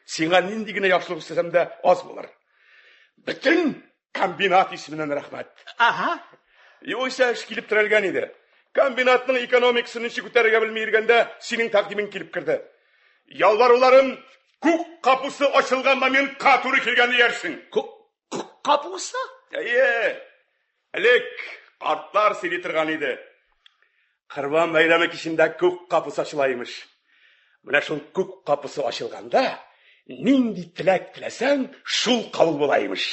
Сенға нендігіне яқшылық істесем де аз болар. Бүтін комбинат исімінен рахмат. Аха. Ойса іш келіп түрелген еді. Комбинатның экономикасының көтерге білмей ергенде сенің тақдимің келіп кірді. Ялбаруларым көк қапысы ашылған момент қатуры келгенде ерсің. Көк қапысы? Әлек, қарттар сені тұрған еді. Қырбан байрамы кешінде көк қапысы ашылайымыш. Мына шул көк қапысы ашылғанда, ненді тілек тілесең, шул қабыл болайымыш.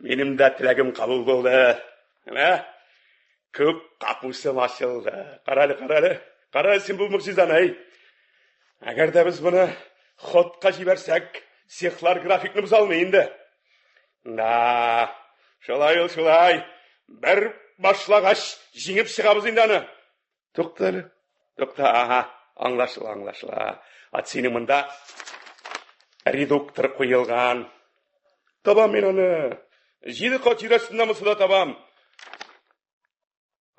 Менің де тілегім қабыл болды. Көк қапысы ашылды. Қаралы, сен бұл мұқсизан ай. Әгер де біз бұны ходқа жіберсек, сехлар графикны біз алмайынды. Шолай. Бір башлағаш жеңіп шығабыз инданы. Тоқта, аңлашыла. Ат сені мұнда редуктор қойылған. Табам мен оны. Жеді қотирасында мұсыда табам.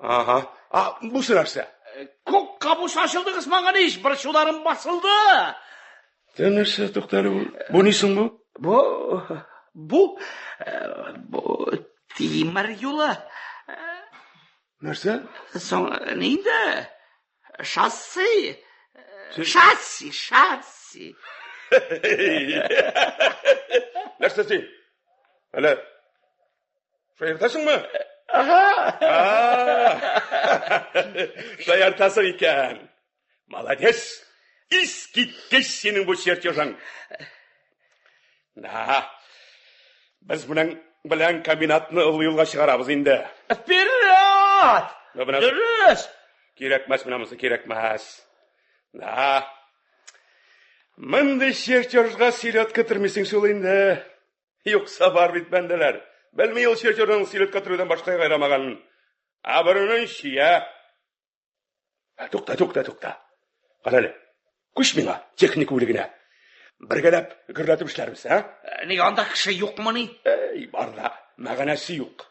Бұсы нәрсе? Көк қапысы ашылды, Ғысман Қалеич, бір шуларым басылды. Нәрсе, тоқтары бұл несің бұл? Бұл темір юлы. Нәрсе? Соң, нейді? Шасси. Нәрсе сен? Әлі, шайыртасың ма? Шайыртасың екен. Молодец. Искиткеш сенің бұл шертежің. Біз бұның білән комбинатыны ұлғылға шығарабыз енді. Вперед! Дұрыс! Керекмәс мұнамызы, керекмәс. Мұнды шертежға селет кітірмесің сол енді. Йоқса бар бит бәнделер. Білмей ол шертеждің селет кітіруден башқа қайрамаған. Абырының шия. Тоқта. Қаралы, күш меңа, техник өлігіне. Біргелеп, үкірлетіп ішлеріміз, Неге анда кіші yok мұны? Барда, мәғанасы yok.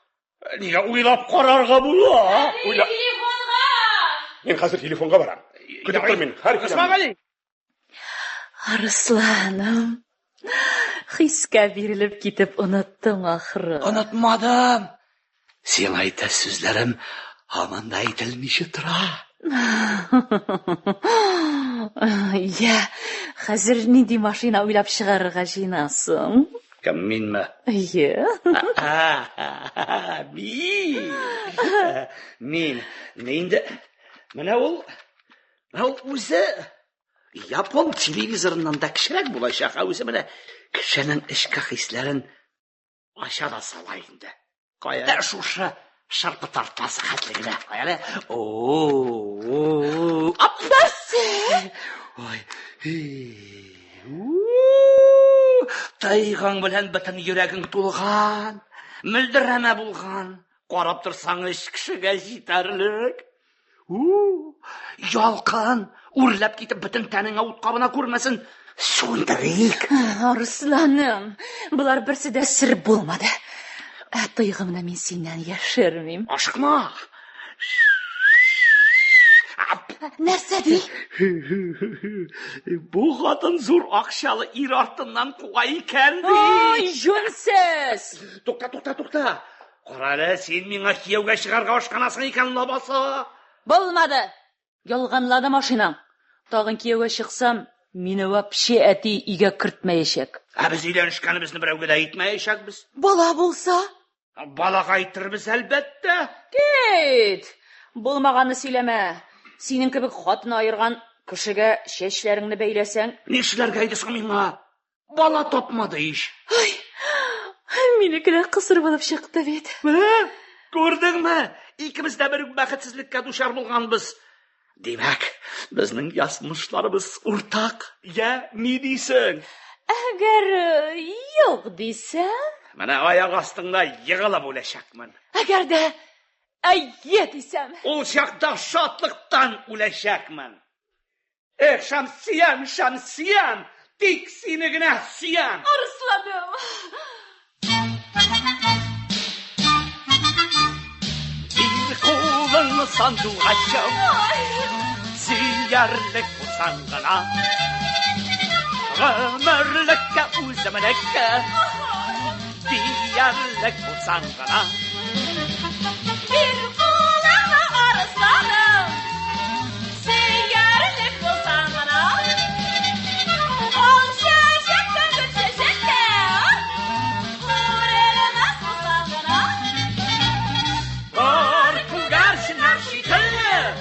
Неге ойлап қарарға бұлы? Телефонға! Мен қазір телефонға барам. Күтіп тұр мен, Ғысман Қалеич. Арысланым, хискә биріліп кетіп ұнаттың ақыры. Ұнатмадым. Сен айта сөздерім аманда айтылмеші тұра. Хәзер нинди машина уйлап шығарырға жинасың? Кім, мен ме? Мен енді, мына ол өзі Япон телевизорынан да кішірек болашақ, өзі мына кішінің ішкі хислерін аша да салайынды. Қая шушы шарпы тартасы қатлығына. Қаялы? Аппасы! Тайған білән бітін ерегің тұлған, мүлдірәмә болған, қарап тұрсаң ішкішіге жетерлік. Ялқан, үрләп кетіп бітін тәнің ауытқабына көрмесін, сөндірейік. Арысланым, бұлар бірсі де сір болмады. Тайғымына мен сенен яшырмейм. Ашықма. Нәрсе дей? Бұл қатын зор ақшалы ир артынан қуай кәнді. Жөнсіз. Тоқта. Қаралы, сен меңа кияуға шығарға ашқанасың екен лабасы. Болмады. Ялғанлады машинаң. Тағын кияуға шықсам, мені вапше әти иге кіртмейшек. Біз үйленішкені бізді біреуге де етмейшек біз. Бала болса? Балаға айтырбыз әлбәтті. Кет! Болмағаны сөйлеме. Сенің кебек қатын айырған кішіге шешлеріңді бейлесең. Нешілерге айдысың меңа? Бала топмады еш. Менікі де қысыр болып шықты бет. Көрдің ме? Икіміз де бір бәқітсізлікке душар болған біз. Демек, біздің ясмышларымыз ұртақ. Не дейсің? Әгер yok дейсің? Мәне аяқ астыңда еғалап өләшәкмін. Әгер де әйе дейсем. Ол шақта шатлықтан өләшәкмін. Шамсиян, Тик сені генә сөям. Арысланым. Bir kolunu sandığa çal. Siyerlik bulsan gana. Ömürlükke uzamlıkke. Diyerlik bulsan gana. Bir kulağına arıslanım. Siyerlik bulsan gana. Ol şaşıktın gül şaşıkke. Hureleme bulsan gana. Korku karşına şikayı.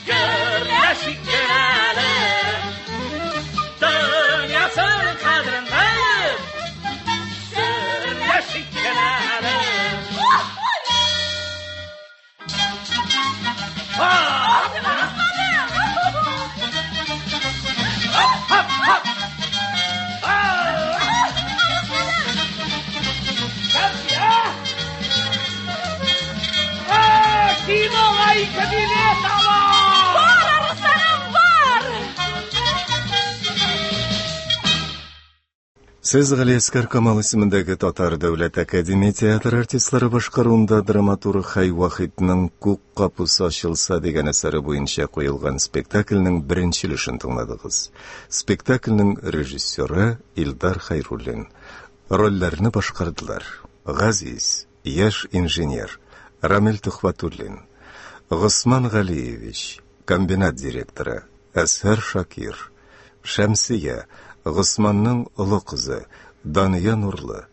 Görleşi geneli. Dünyasının kadrını. Sürleşi geneli. Kim olay kabile tamam. Var arıslanım var. Сез Галиаскар Камал исемендәге Татар дәүләт академия театр артистлары башкаруында драматург Хай Вахитның «Күк капусы ачылса» дигән әсәре буенча куелган спектакльнең беренче өлешен тыңладыгыз. Спектакльнең режиссеры Илдар Хайруллин. Рольләрне башкардылар: Газиз, яшь инженер; Рамил Тухватуллин; Госман Галиевич, комбинат директоры; Әсәр Шакир; Шәмсия, Госманның олы кызы; Дания Нурлы;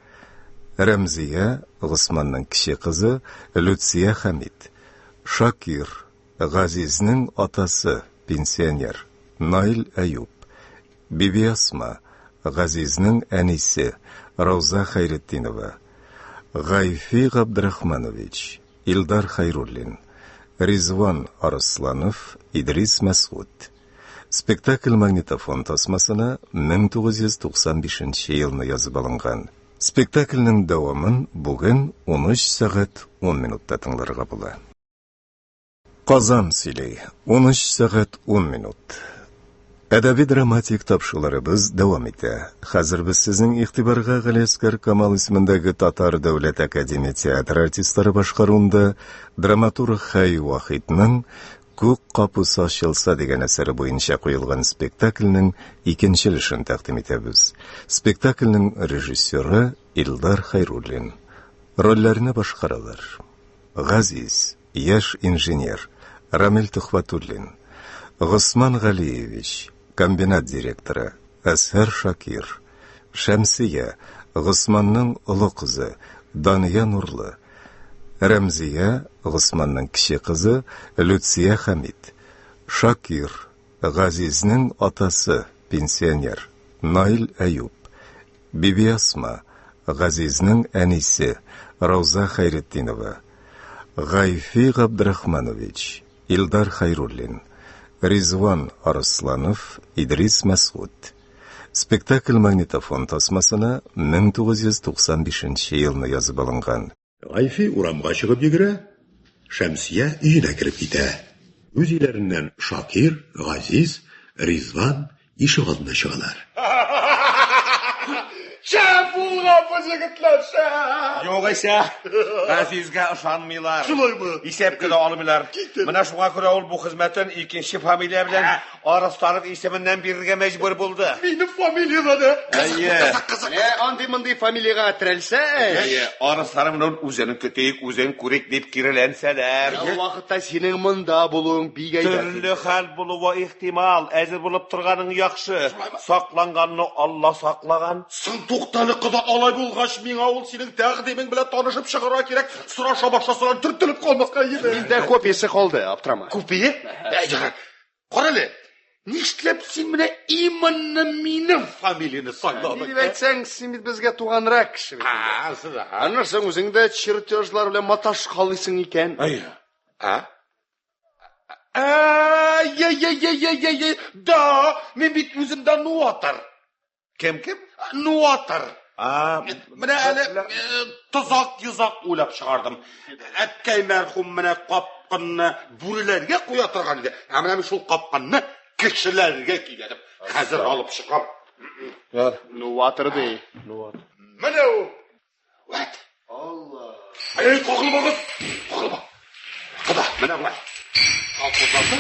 Рәмзия, Госманның кече кызы; Люция Хамид; Шакир, Газизнең атасы, пенсионер; Наил Әюп; Биби Асма, Газизнең әнисе, Рауза Хайретдинова; Гайфи Габдрахманович, Илдар Хайруллин; Ризван Арысланов, Идрис Мәсгуд. Спектакль магнитофон тасмасына 1995 елны язып алынган. Спектакльнең дәвамын бүген 13 сәгать 10 минутта тыңларга була. Казан сөйләй. 13 сәгать 10 минут. Әдәби драматик тапшыруларыбыз дәвам итә. Хәзер без сезнең игътибарга Галиаскар Камал исемендәге Татар дәүләт академия театр артистлары башкаруында драматург Хай Вахитның «Күк капусы ачылса» дигән әсәре буенча куелган спектакльнең икенче өлешен тәкъдим итәбез. Спектакльнең режиссеры Илдар Хайруллин. Рольләрне башкаралар: Газиз, яшь инженер; Рамил Тухватуллин; Госман Галиевич, комбинат директоры; Әсәр Шакир; Шәмсия, Госманның олы кызы; Дания Нурлы; Рәмзия, Госманның кече кызы; Люция Хамид; Шакир, Газизнең атасы, пенсионер; Наил Әюп; Биби Асма, Газизнең әнисе, Рауза Хайретдинова; Гайфи Габдрахманович, Илдар Хайруллин; Ризван Арысланов, Идрис Мәсгуд. Спектакль магнитофон тасмасына 1995 елны язып алынган. Гайфи урамга чыгып йөгерә, Шәмсия өенә кереп китә. Үз өйләреннән Шакир, Газиз, Ризван ишек алдына чыгалар. Шәп булган бу җегетләр шәп. Югыйсә, Газизгә ышанмыйлар. Шулаймы? Исәпкә дә алмыйлар. Менә шуңа күрә ул бу хезмәтен икенче фамилия белән Арысланов исеменнән бирергә мәҗбүр булды. Минем фамилиядә. Әйе. Андый-мондый фамилиягә терелсә, Арысланның үзенең көтәйек, үзен күрик дип киреләнсәләр. ул вакытта синең монда булуың бик әйбәт. Төрле хәл булуы ихтимал. Әзер булып торганың яхшы. Сакланганны Алла саклаган. Сын тукталы кызы алай булгач, миңа ул синең тәкъдимең белән танышып чыгарга кирәк. Сораша башласалар төртелеп калмаска иде. Миндә копиясе калды, аптырама. Копия? Карале. Нишләп син менә именно минем фамилияны сакладың? Дип әйтсәң, син бит безгә туганрак кеше бит. Аннан үзең дә чертежлар белән маташкалыйсың икән. Да, мен бит үземдә нуатар. Кем? Нуатар. Менә әле тозак-йозак уйлап чыгардым. Әткәй мәрхүм менә капканны бүреләргә куя торган иде. Менә шул капканны кешеләргә кигәдем. Хәзер алып чыгам. Ну ватырды. Міне о. Уәт. Алла. Қоқыл болғыз. Құда, міне бұлай. Қалқылдарды,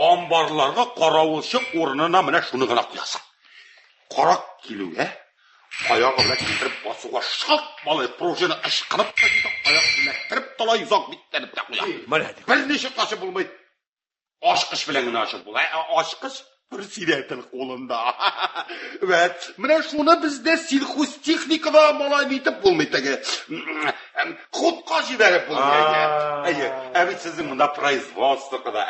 амбарларға қарауылшы орнына міне шуны ғана қиясың. Қарақ келу, аяғы біләк кетіріп басуға шалт балай пружина ашқанып та дейді, аяқ біләктіріп талай ұзақ биттеніп та қоя. Бірнеше қашы болмайды. Ашқыш біләңін ашыр бұл. Ашқыш бір сиретін қолында. Вәт, міне шуны бізде сельхозтехникада малай бейтіп болмайды. Құтқа жіберіп болмайды. Әбіт сіздің мұнда производство қыда.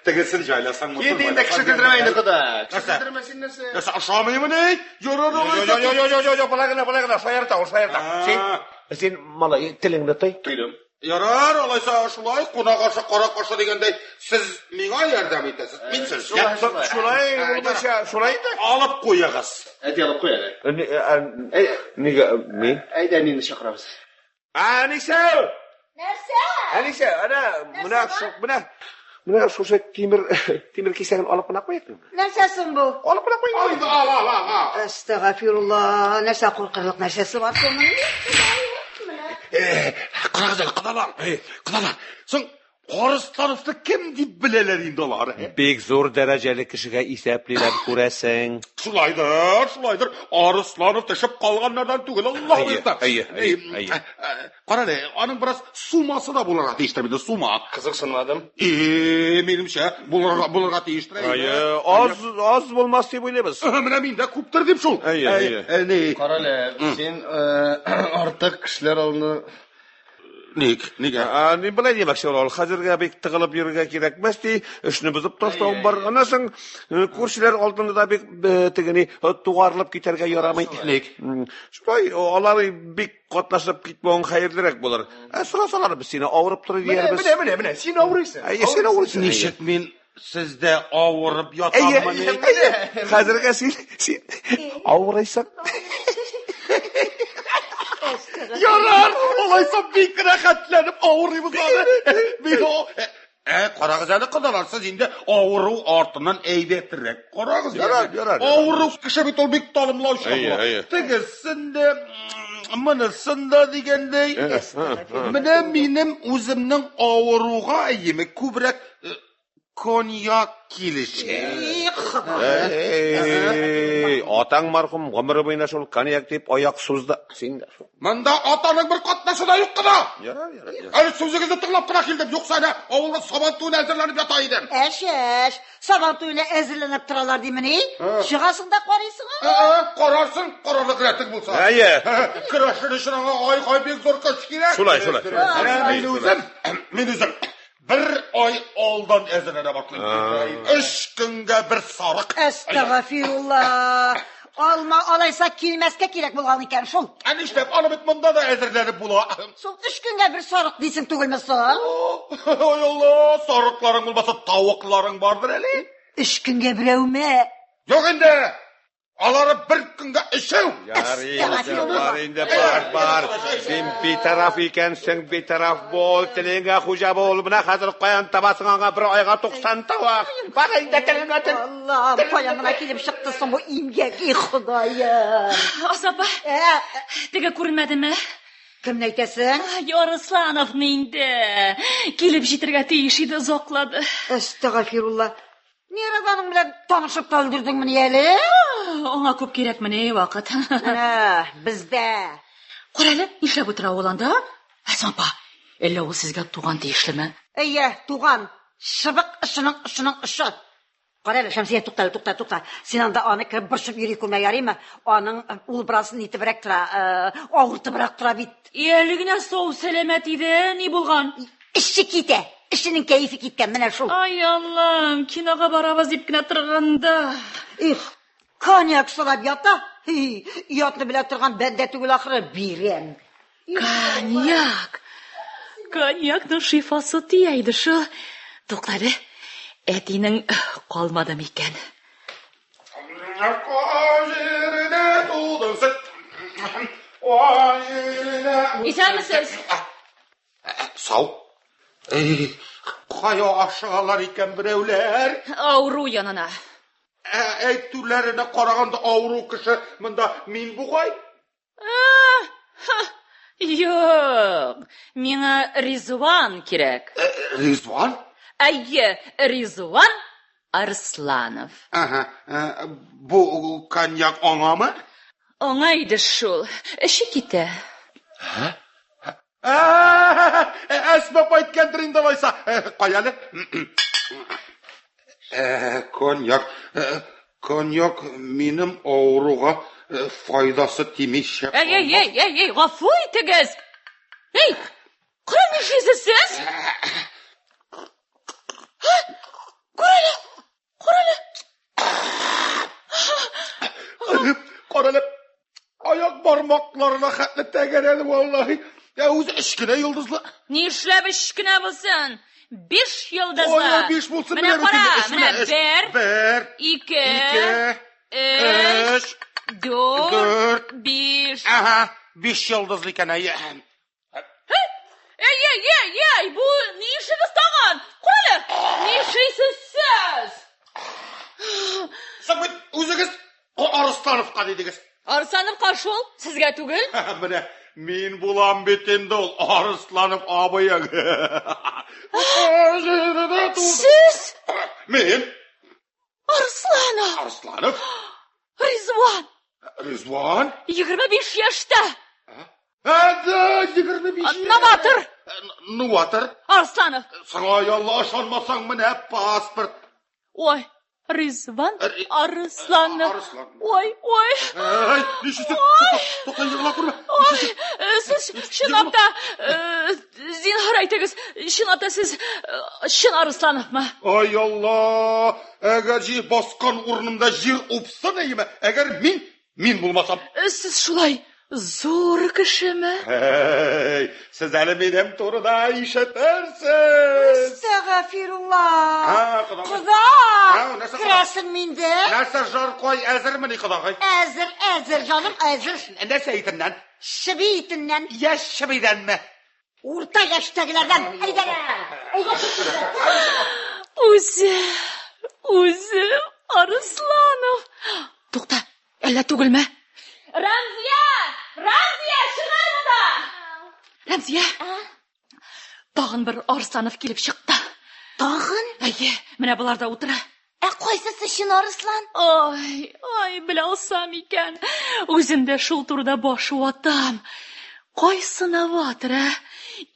Тігісін жайласаң мұтыр. Енді кішігідірмейді қыда. Кішігідірмесін нәрсе. Ашамайым не? Йо, балағына, шайырта. Сен малай тіліңді той? Тыйдым. Ярар, алайса шулай, қонағашы, қарақашы дегендей, сіз миға ярдам етесіз. Мен сіз. Шулай да? Алып қойығыз. Әді алып қояды. Неге, мен? Әйді әнені шақырамыз. Әнисәу! Нәрсе? Әнисәу, мына шоша темір кесегін алып қына қояды. Нәрсесін бұл? Алып қына қояды. Ал. Астағафирулла, нәрсе қорқырлық нәрсесі бар соның. Қарағыз әлі, қыдалар. Соң, Арыслановты кім деп білелер енді олар? Бек зор дәрәжәлі кішіге есеплелер көрәсің. Шулайдыр. Арысланов тішіп қалғаннардан түгіл, Аллах өйті. Қарады, аның біраз сумасы да бұларға дейіштірмеді, сума. Қызық сынмадым. Менімше, бұларға дейіштірмеді. Az болмас деп ойлаймыз. Міне мен де көптір деп шул. Қарады, сен артық кішілер алыны... Неге? Мен бұлай демекші ол, қазірге бек тығылып ерге керек мәсті, үшіні бұзып таштауым бар. Анасың, көршілер алдында да бек тігіне туғарылып кетерге ярамайды. Шылай, олары бек қатнашып кетпеуін қайырлырек болар. Сұра-салар біз сені ауырып тұры дейербіз. Міне, сен ауырайсың. Сен ауырайсың. Нешет мен сізді ауырып ятамын. Қазірге сен ауырайсың. Ярар, олайса бек рахатленіп ауырымыз ады. Мен о... Қарағыз әлі қыдаларсыз енді ауыру артынан әйбеттірек. Қарағыз Ярар. Ауыру кіші бет ол бек талымлау шыға. Тігісінде, мұнысында дегендей. Міне менің өзімнің ауыруға әйемі көбірек коньяк келіші. Атаң марқұм ғұмыры бойына шол коньяк деп аяқ созды. Сен де шол. Мұнда атаның бір қатнашы да yok қыда. Ярар. Әлі сөзіңізді тыңлап қына келдім. Жоқса әне ауылда сабан туын әзірленіп жата едім. Әш, сабан туына әзірленіп тұралар деймін, шығасың да қарайсың, Қарарсың, қарарлық рәтің болса. Күрәшін ішініңі ай бек зор көш керек. Шулай. Мен өзім. Bir ay aldan əzələnə baxdım. 3 gündə bir sarıq. Əstəğfirullah. Alma alaysa kilməskə kirək bulğan ikən şol. İşləb alıb etmanda da əzələnib bula. Sol 3 gündə bir sarıq deysin tügülməsin. Ay Allah, sarıqların olmasa tavukların vardır əli. 3 gündə birəvmə. Yox indi. Aları bir gündə işev. Бар. Сен бейтараф екенсің, бейтараф бол, тіліңе құжа бол. Мұна қазір қоян табасыңаға бір айға 90 тавақ. Бар айында тіліңе тіл. Аллам, қоянына келіп шықтысың бұл имгеки құдайым. Асапа, теге көрінмеді ме? Кімні айтасың? Арыслановны инде. Келіп жетірге тейішіді зоқлады. Әстәғфирулла. Нераданың білән танышып та өлдірдің мені әлі? Оңа көп керек міне вақыт. Бізде. Қорәлі, нешлеп отыра оланда? Асапа, әлі ол сізге туған дейішлі ме? Туған. Шыбық ұшының ұшы. Қорәлі, Шәмсия, тоқта. Сен анда аны кіріп біршіп үйрей көрмей ярайма. Аның ұл бірасын еті бірек тұра, ауырты бірек тұра бит. Әлігіне соу сәлемет еді, не болған? Іші кете. Ішінің кәйфі кеткен, міне шул. Ай Аллам, киноға барабыз деп кіне тұрғанда. Коньяк сұрап ята. Ятны біле тұрған бәнде түгіл ақыры берем. Коньякның шифасы тияйды шу. Тоқтады, әтінің қалмады мекен. Исәмісіз? Сау. Қая ашығалар екен біреулер. Ауру янына. Әйтүләренә караганда авыру кеше монда мин бугай. Юк, миңа Ризван кирәк. Ризван? Әйе, Ризван Арсланов. Бу коньяк аңамы? Аңа иде шул. Эше китә. Әсбап әйткәндер инде алайса. Каялы? Коньяк минем авыруга файдасы тимешә. Эй, гафу итегез. Эй, кая нишисез сез? Каралып, аяк бармакларына хәтле тәгәрәде валлаһи. Я үзе эшкенә йолдызлы. Ни эшләп эшкенә булсын? 5 йолдызлы. Ой, 5 булсын менә кара, менә 1, 2, 3, 4, 5. 5 йолдызлы икән әйе. Эй, бу ни эшегез тагын? Кая? Ни эшлисез сез? Сез үзегез Арслановка дидегез. Арслановка шул, сезгә түгел? Менә мин булам бит инде ул Арсланов абыяг. Сез? Мен? Арсланов. Ризван? 25 яшьтә. 25. Новатор? Арсланов. Саңа ялла ышанмасаң менә паспорт. Ой, Ризван Арсланов. Ой. Ай, нишесе? Тоқта йыгыла күрмә. Сез чынлапта зинһар әйтегез. Чынлапта сез чын Арслановмы? Ай Алла, әгәр җир баскан урынымда җир упсын әйме? Әгәр мин булмасам. Сез шулай зур кешеме? Сез әле минем турыда ишетерсез. Әстәгъфируллаһ. Куда? Керәсең миндә? Нәрсә жаркай әзермени кодагай? Әзер, җаным, әзер. Нәрсә итеннән? Шиби итеннән. Яшь шибидәнме? Урта яшьтәгеләрдән. Әйдәгә. Үзе Арсланов. Тукта, әллә түгелме? Рамзия, чыгар монда. Рамзия. Тагын бер Арсланов килеп чыкты. Тагын? Әйе, менә булар да утыра. Кайсысы чын Арслан? Ой, белә алсам икән. Үзем дә шул турыда баш ватам. Кайсына ватыр,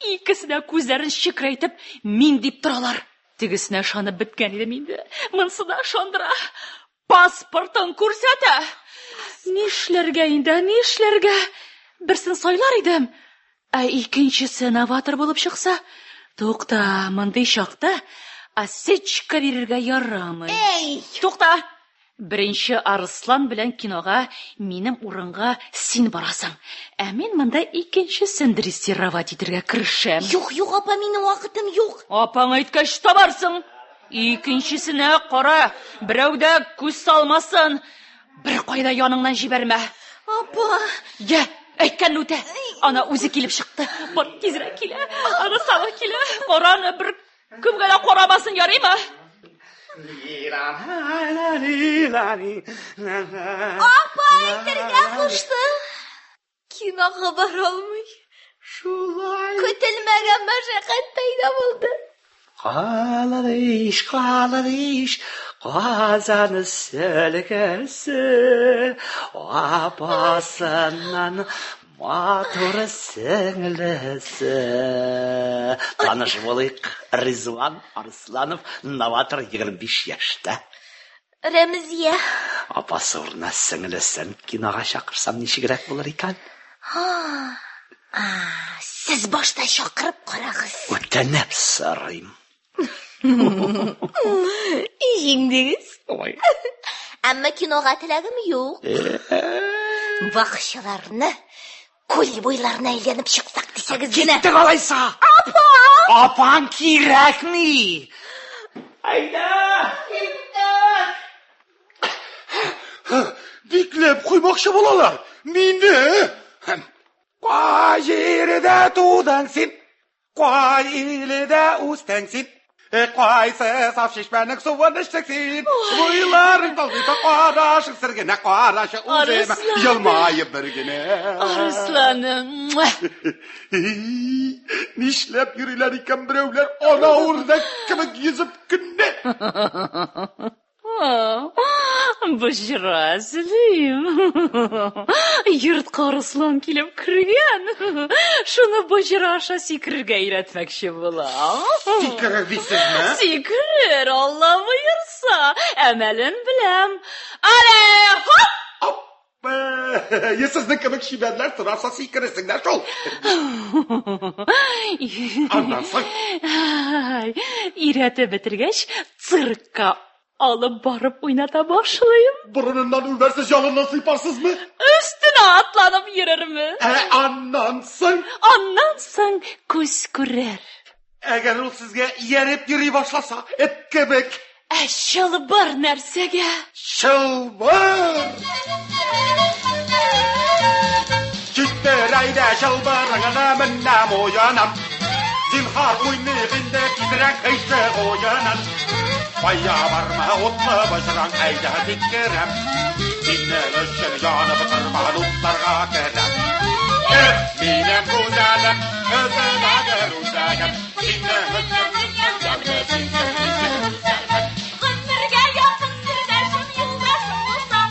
Икесе дә күзләрен чикрәйтеп, мин дип торалар. Тегесенә ышанып беткән идем инде. Монсына ышандыра. Паспортын күрсәтә. Нишләргә инде, нишләргә? Берсен сайлар идем. Икенчесе новатор булып чыкса, тукта, мондый чакта осечка бирергә ярамый. Тукта. Беренче Арслан белән кинога минем урынга син барасың. Мин монда икенчесен дрессировать итәргә керешәм. Юк, апа, минем вакытым юк. Апаң әйткәч табарсың. Икенчесенә кара, берәүдә күз салмасын. Бер кайда яныңнан җибәрмә. Апа. Я, әйткән үтә. Ана үзе килеп чыкты. Бар тизрәк килә. Аны сала килә. Караны бер кемгә дә карамасын, ярыймы? Апа, әйтергә кушты. Кинога бара алмый. Шулай. Көтелмәгән мәшәкать пәйда булды. Қалариш, қазаны сөлгәрсе, апасынан матур сіңлісі. Таныш болайық, Ризван Арсланов, новатор 25 яшьтә. Рәмзия. Апасы урына сіңлісін киноға шақырсам ничегрәк булыр икән? Сез башта шақырып карагыз. Үтенеп сорыйм. Җиңдегез. Ой. Әмма кинога теләгем юк. Бакчаларны, күл буйларына әйләнеп чыксак дисәгез генә. Киттек алайса. Апа! Апаң кирәкми. Әйдә! Бикләп куймакчы булалар. Мине. Кай җирдә тудан син? Кай илдә үстең син? Qaysı saf şişmenin suvan içtiksin. Boyların dalgıta qaraşık sirgine qaraşı uzema. Yılmayıp bir güne. Arıslanım. Nişlep yürüler iken birevler ana orada kımık yüzüp günne. Башыра, сілейм. Йұртқа Руслан келіп кірген. Шуны башыра аша секірге үйретмекші бола. Секірер дейсіз ме? Секірер, Алла бұйырса. Әмәлін білем. Әле, хоп! Sizin kımık şiberler sırarsa sikirirsinler şol. Anlansın. Үйреті бітіргеш, циркка alıp barıp oynata başlayayım. Burnundan üversiz yanından sıparsız mı? Üstüne atlanıp yürür mü? Anlansın. Anlansın kuş kurer. Eğer o sizge yerip yürüyü başlasa et kebek. Şılbır nersege. Şılbır. Çitterayda şılbırına minnem oyanam. Zinhar uynığında titrek heyse oyanam. Baya varma otla başıran ayda dikkerem. Dinlen ışın yanıp tırman utlarga kerem. Minem güzelim, özüne görüzelim. Dinlen ışın Kındırga yakın sırdaşım yıldaşım olsam.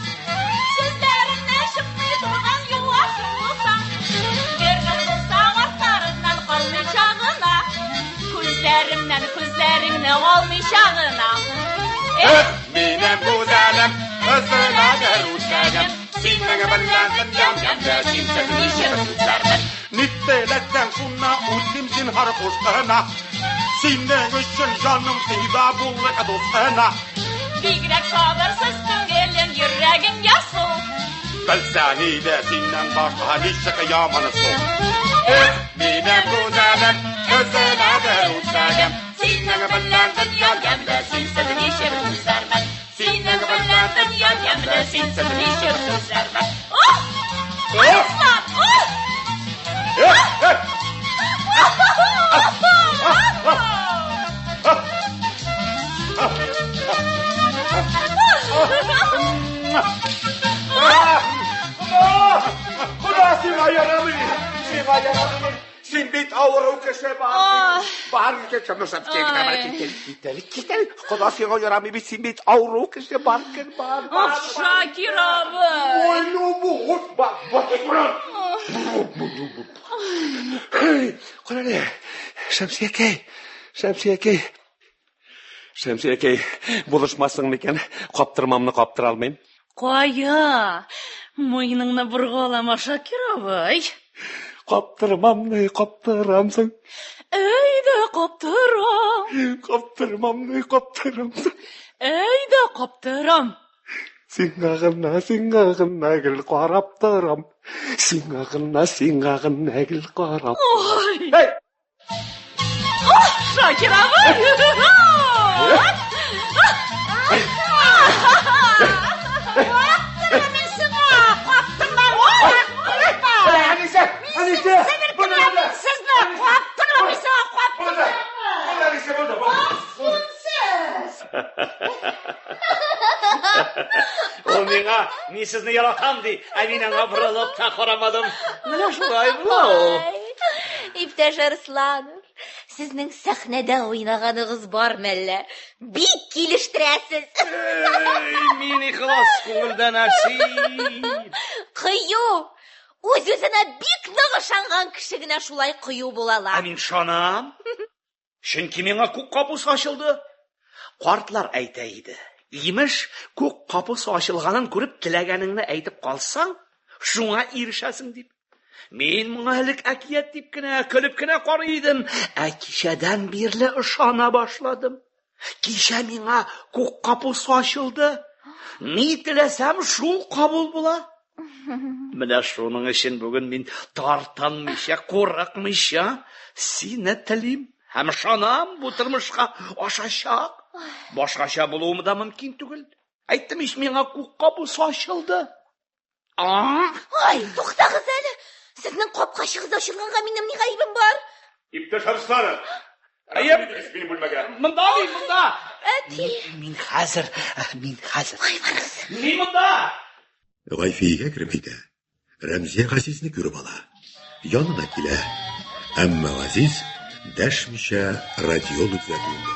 Sözlerinden şıkmay durgan yuvaşım olsam. Vergin bulsam atlarından kalmayacağına. Gözlerimden olmayacağına. Minem güzelim, özüne görüzelim. Dinlen bellendin yamda sinsetin işin güzelim. Nittelekten sunna ultim zinhar kuşlarına. Senin için canım seyda bulluk dostana. Bigrek sabırsızsın gelin yüreğin yasıl. Bilseni de senden başka nişe kıyamanı sol. Minem güzelim, özüne görüzelim. Senin bellendin yamda sinsetin işin güzelim. Senin bellendin yamda sinsetin işin güzelim. Oh! Arslan! Oh! Sin bit avru kese bar. Bar ke çamsa çekta kitel. Koda si yaramı bir sin bit avru kese bar. Şakir abi. Oy no bu. Bak. Kola ne? Şemsiye key. Buluşmasın mıken? Kaptırmamını kaptıralmayım. Koya. Mıyınыңны bұрғалама Шакир абай. Kaptıramsın. Әйді қаптырам. Kaptıramsın. Әйді қаптырам. Сиңағына гіл қараптырам. Сиңағына гіл қарап. Ой! Шакир абай! Ол миңа, мен сізні ялатам дей, әминаңа бұрылып та қарамадым. Міне шулай бұл. İpteş Arslanır, sizin sahnede oynağınız var мәлі? Бик келіштірәсіз. Мен ихлас көңілден әрсейін. Қию, өз-өзіне бик нығышанған кішігіне шулай қию болала. Әмин шанам. Шынки миңа көк қапыс ашылды. Қартлар әйтәйді. Имеш, көк қапыс ашылғанын көріп тіләгәніңні әйтіп қалсаң, шуңа ирешәсің деп. Мен мұңа әлік әкиет деп кіне, күліп кіне қарайдым. Кешеден берлі ышана башладым. Кеше миңа көк қапыс ашылды. Не тілесем шул қабыл бола. Міне шуның үшін бүгін мен тартанмыша, қорықмыша, сені тілейм. Һәм шанам бұ тұрмышқа ашашақ. Башқаша болуымы да мүмкін түгіл. Айттым, еш миңа көк қапыс ашылды. Ай, тоқтағыз әлі. Сіздің қопқа шығыз ашылғанға менің не ғайбым бар? İpteş Arslanır. Әйеп, мин бүлмәгә. Монда мин, монда. Әти. Мин хәзер. Мин Айварыс. Мин монда. Гайфиягә кереп китә. Рәмзия Газизне күреп ала. Янына килә. Әмма Газиз дәшмичә радиол үткәрүендә.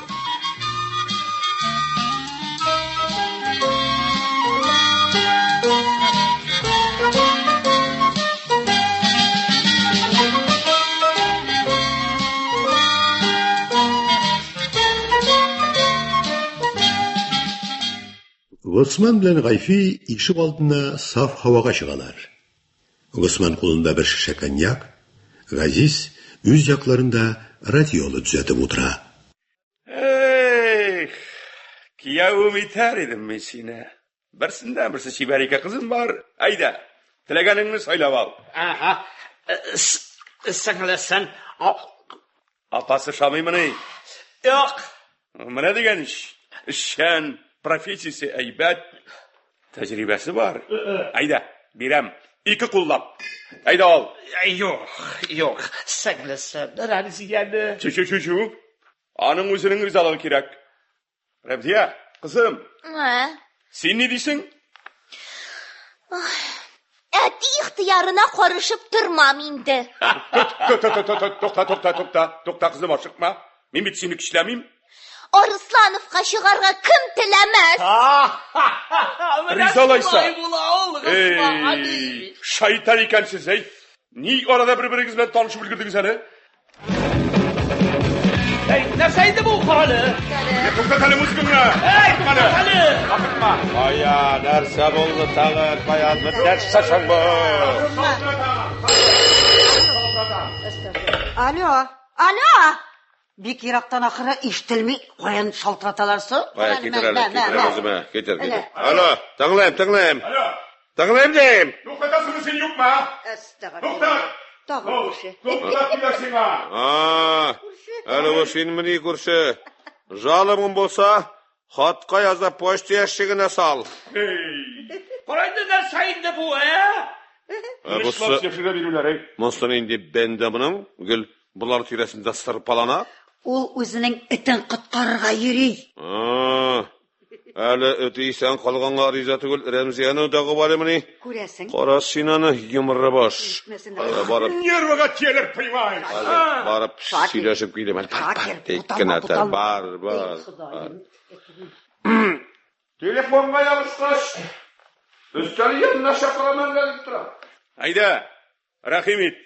Госман белән Гайфи ишек алдына саф һавага чыгалар. Госман кулында бер шешә коньяк, Газиз үз якларында радиолы төзәтеп утыра. Эх, кияүм итәр идем мин сине. Берсендә берсе чибәрикә кызым бар. Әйдә, теләгәнеңне сайлап ал. Ага. Сеңлесен. Апасы шамыймыни? Юк. Менә дигән иш. Эшчән, профессиясе әйбәт, тәҗрибәсе бар. Әйдә, бирәм. 2 куллап. Әйдә ал. Юк. Сеңлесен. Рәмзияне. Чу. Аның үзенең ризалыгы кирәк. Рәмзия, кызым, син ни дисең? Әти ихтыярына карышып тормам инде. Тукта, кызым, ашыкма. Мин бит сине көчләмим. Арыслановка чыгарга кем теләмәс? Ризалайса. Шайтан икәнсез, әй. Ни арада бер-берегез белән танышып өлгердегез әле? Нәрсә инде бу хәле? Тукта әле музыкаңны. Акытма. Ая, нәрсә булды тагын? Баян бер нәрсә шаңбы. Алло. Бик ерактан ахыры ишетелми, каян шалтыраталар соң? Кая китер өзүмө, кетер. Алло, тыңлайм. Тыңлайм дейм. Туктасың син юкма? Тукта. Тагы күрше. Тукта киләсеңә. Әле бу синмени күрше. Жалымың болса, хатка язып почта ящигине сал. Карайды нәрсә инде бу, Монстан инде бенде буның, гел булар тирәсендә сырпалана. Ул үзенең итен коткарырга йөри. Әле өтейсән калганга риза түгел, Рәмзияны дагы барымыни? Күрәсең. Кара синаны йомыры баш. Барып. Нервыга тиелер, понимаешь? Барып сөйләшеп килем. Теккенәтә бар. Телефонга ябышкач, өстәл янына чакырамын дип тора. Әйдә, рәхим ит.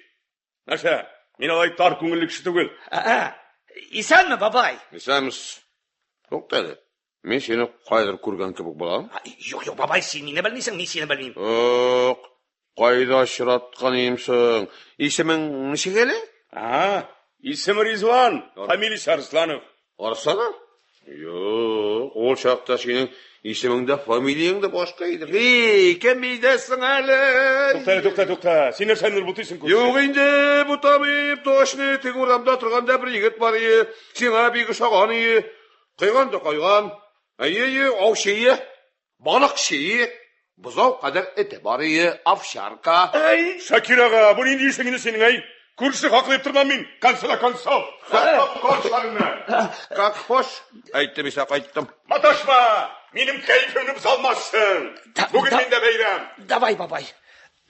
Нәрсә? Мин алай тар күңелле кеше түгел. Исәнме, бабай? Исәнмез. Туктады. Мин сине кайдыр күргән кебек булам. Юк, бабай, син мине белмисең, мин сине белмим. Кайда очраткан имсең? Исемең ничек әле? Исем Ризван, фамилиясе Арсланов. Арсланов? Юк, ул чакта синең исемеңдә фамилияң да башка иде. Кем идесең әле? Тукта. Син нәрсәне бутыйсың күр? Юк инде, бутамыйм. Точно тик урамда торганда бер егет бар иде. Сиңа бик ошаган иде. Кыйган да кайган. Аушие, балык шие, бузау кадәр эте бар иде, овчарка. Шакирага, бу нинди ишең инде синең, әй? Күрше хаклап тормам мин. Консол. Как хош? Әйтте бисә кайттым. Маташма! Минем кәйфемне бозалмассың. Бүген миндә бәйрәм. Давай, бабай.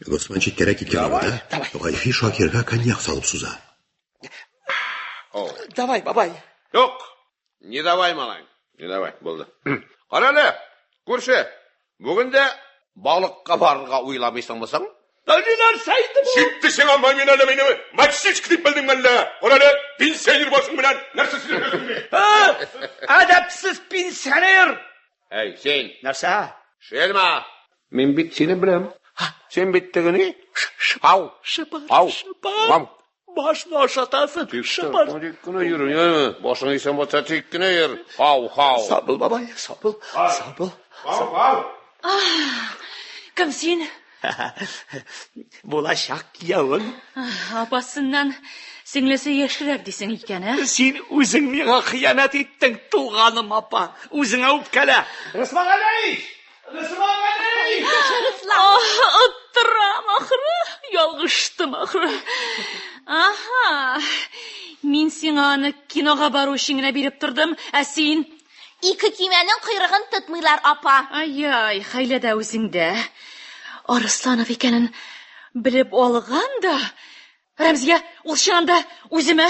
Госман читкәрәк киткән вакытта, Гайфи Шакирга коньяк салып суза. Давай, бабай. Юк. Не давай, малай. Не давай, булды. Кара әле, күрше. Бүген дә балыкка барырга уйламыйсың булсаң? Нәрсә инде бу? Ситтесең амай мен әле мине. Мачсич дип белдең әллә? Кара әле, пенсионер башың белән нәрсә сөйләшәсең? Әдәпсез пенсионер. Әй, син. Нәрсә? Шелма. Мин бит сине беләм. Сен бит тегене? Ау. Мам. Башны ашатасың. Шыпар. Куны йөрү, башың исән булса тик кенә йөр. Ау. Сабыл, бабай, сабыл. Кем син? Булачак киявың. Апасыннан сеңлесе яшьрәк дисең икән, Син үзең миңа хыянат иттең, туганым апа. Үзеңә үпкәлә. Рисмагалей! Оттырам, ахыры. Ялгыштым, ахыры. Мин сиңа аны кинога бару өчен генә биреп тордым, ә син... Ике кимәнең койрыгын тотмыйлар, апа. Ай, хәйләдә үзеңдә. Арысланов икәнен белеп алган да. Рәмзия, ул чынында үземе?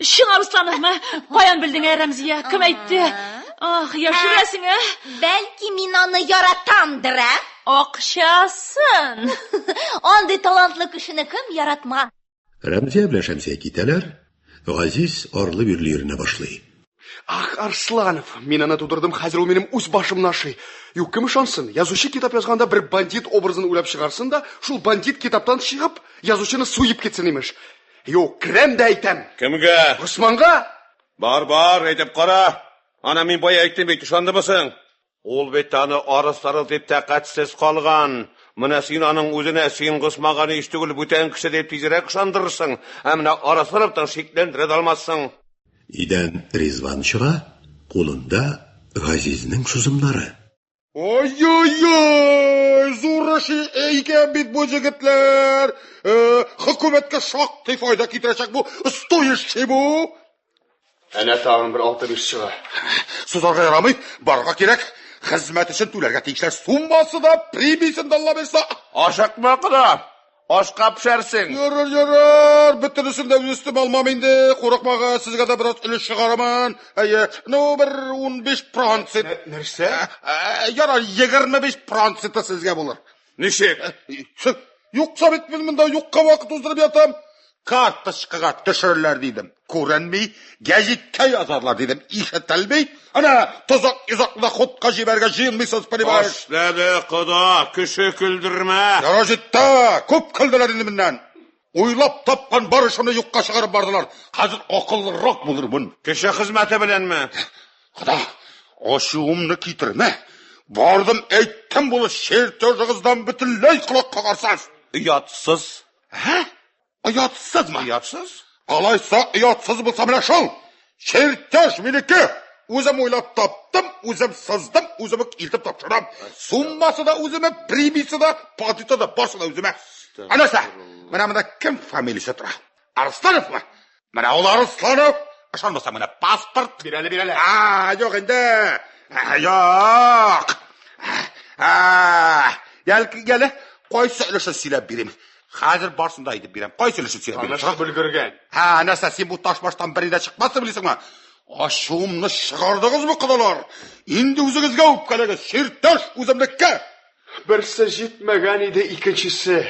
Шын Арыслановмы? Каян белдең, Рәмзия? Кем әйтте? Ах, яшерәсең, ә? Бәлки мин аны яратамдыр, ә? Акчасын. Андый талантлы кешене кем яратма? Рәмзия белән Шәмсия китәләр. Газиз арлы-бирле йөренә башлый. Ах, Арсланов, мин аны тудырдым, хәзер ул минем үз башымны ашый. Юк, кем ышансын? Язучы китап язганда бер бандит образын уйлап чыгарсын да, шул бандит китаптан чыгып, язучыны суеп кетсен имеш. Юк, крем дә әйтәм. Кемгә? Госманга? Бар, әйтеп кара. Ана мин бая әйттем бит, ышандымысың? Ул бит аны арыслары дип тәкатьсез калган. Менә син аның үзенә син Госманганы иш түгел бүтән кеше дип тизрәк ышандырырсың. Ә менә Арыслановтан шикләндерә алмассың. Идән Ризван чыга, кулында Газизнең сузымнары. Ой, зур эше икән бит бу җегетләр. Хөкүмәткә шактый файда китерәчәк бу стоящий бу. Әнә тагын бер 6-5 чыга. Сузарга ярамый, барга кирәк. Хезмәт өчен түләргә тиешле суммасы да, премиясын да Алла берсә. Ашыкма кыда. Ашка пешәрсең. Ярар, бөтенесен дә үстем алмам инде. Курыкмага, сезгә дә бераз өлеш чыгарамын. Бер 15%. Нәрсә? Ярар, 25% сезгә булыр. Ничек? Юкса бит мин монда юкка вакыт уздырып ятам. Карточкага төшерерләр дидем. Күренми, гәҗиткә язарлар дидем. Ишетелми. Ана, тозак-юзакны ходка җибәргә җыенмыйсыз, понимаешь? Башлады кыда, кеше күлдермә. Ярар җитте, күп кылдылар инде миннән. Уйлап тапкан барышымны юкка чыгарып бардылар. Хәзер акыллырак булырмын. Кеше хезмәте беләнме? Кыда, ачуымны китермә. Бардым, әйттем булы чертежыгыздан бөтенләй колак кагарсыз. Ятсыз. Оятсызмы? Ятсыз? Алайса, оятсыз булса менә шул. Чертеж минеке. Үзем уйлап таптым, үзем сыздым, үзем илтеп тапшырам. Суммасы да үземе, премиясы да, патенты да, барсы да үземе. Анаса, менә кем фамилиясе тора? Арслановмы? Менә ул Арсланов. Ышанмаса менә паспорт. Бирәле. Юк инде. Юк. Гәле, кайсы өлешен сөйләп бирим? Хәзер барсын да әйтеп бирәм. Кайсы өлешен сөйләп бирим? Анашка белгергән. Нәрсә, син бу ташбаштан беридә чыкмасын белисеңме? Ашуымны чыгардыгызмы, кыдалар? Инде үзегезгә үпкәлегез, чертеж үземлеккә. Берсе җитмәгән иде, икенчесе.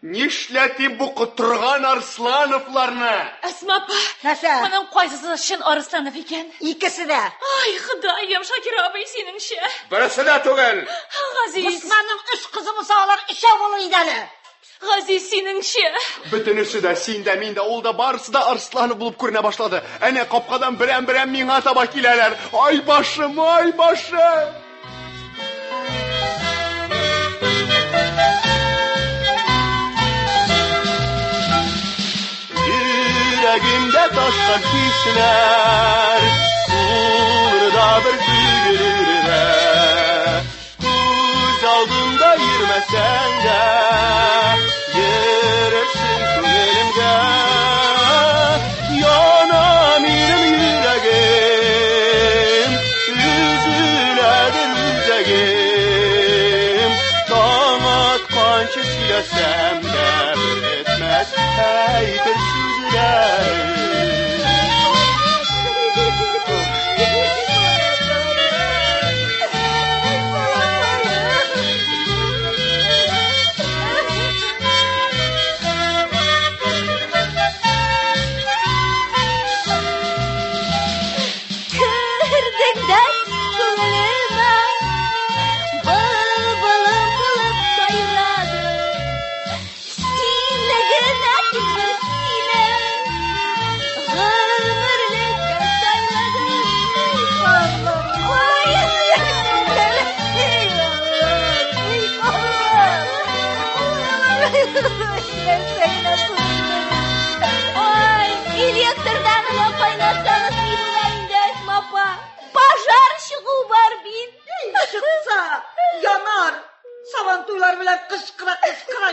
Нишләтим бу кытырган Арслановларны? Әсма апа, Нәрсә? моның кайсысы шын Арысланов икән? Икесе дә. Ай, Ходаем, Шакир абый синеңчә. Берсе дә түгел. Газиз. Госманның 3 кызы булса, алар 3 булыр иде әле. Газиз синеңчә. Бөтенесе дә, син дә, мин дә, ул да барысы да Арсланов булып күренә башлады. Әнә капкадан берәм-берәм миңа таба киләләр. Ай башым, ай башым. Йөрәгемдә ташкан хисләр, сулырда бер күгелердә. Күз алдымда йөрмәсәң дә, йөрерсең күңелемдә. Яна минем йөрәгем, үзүләдер үзәгем. Таң атканчы сөйләсәм дә, бетмәс әйтер сүзләрем. Ой, электрдан гына кайнатсаңыз ни була инде, Әсма апа? Пожар чыгу бар бит. Чыкса, янар. Сабантуйлар белән кычкыра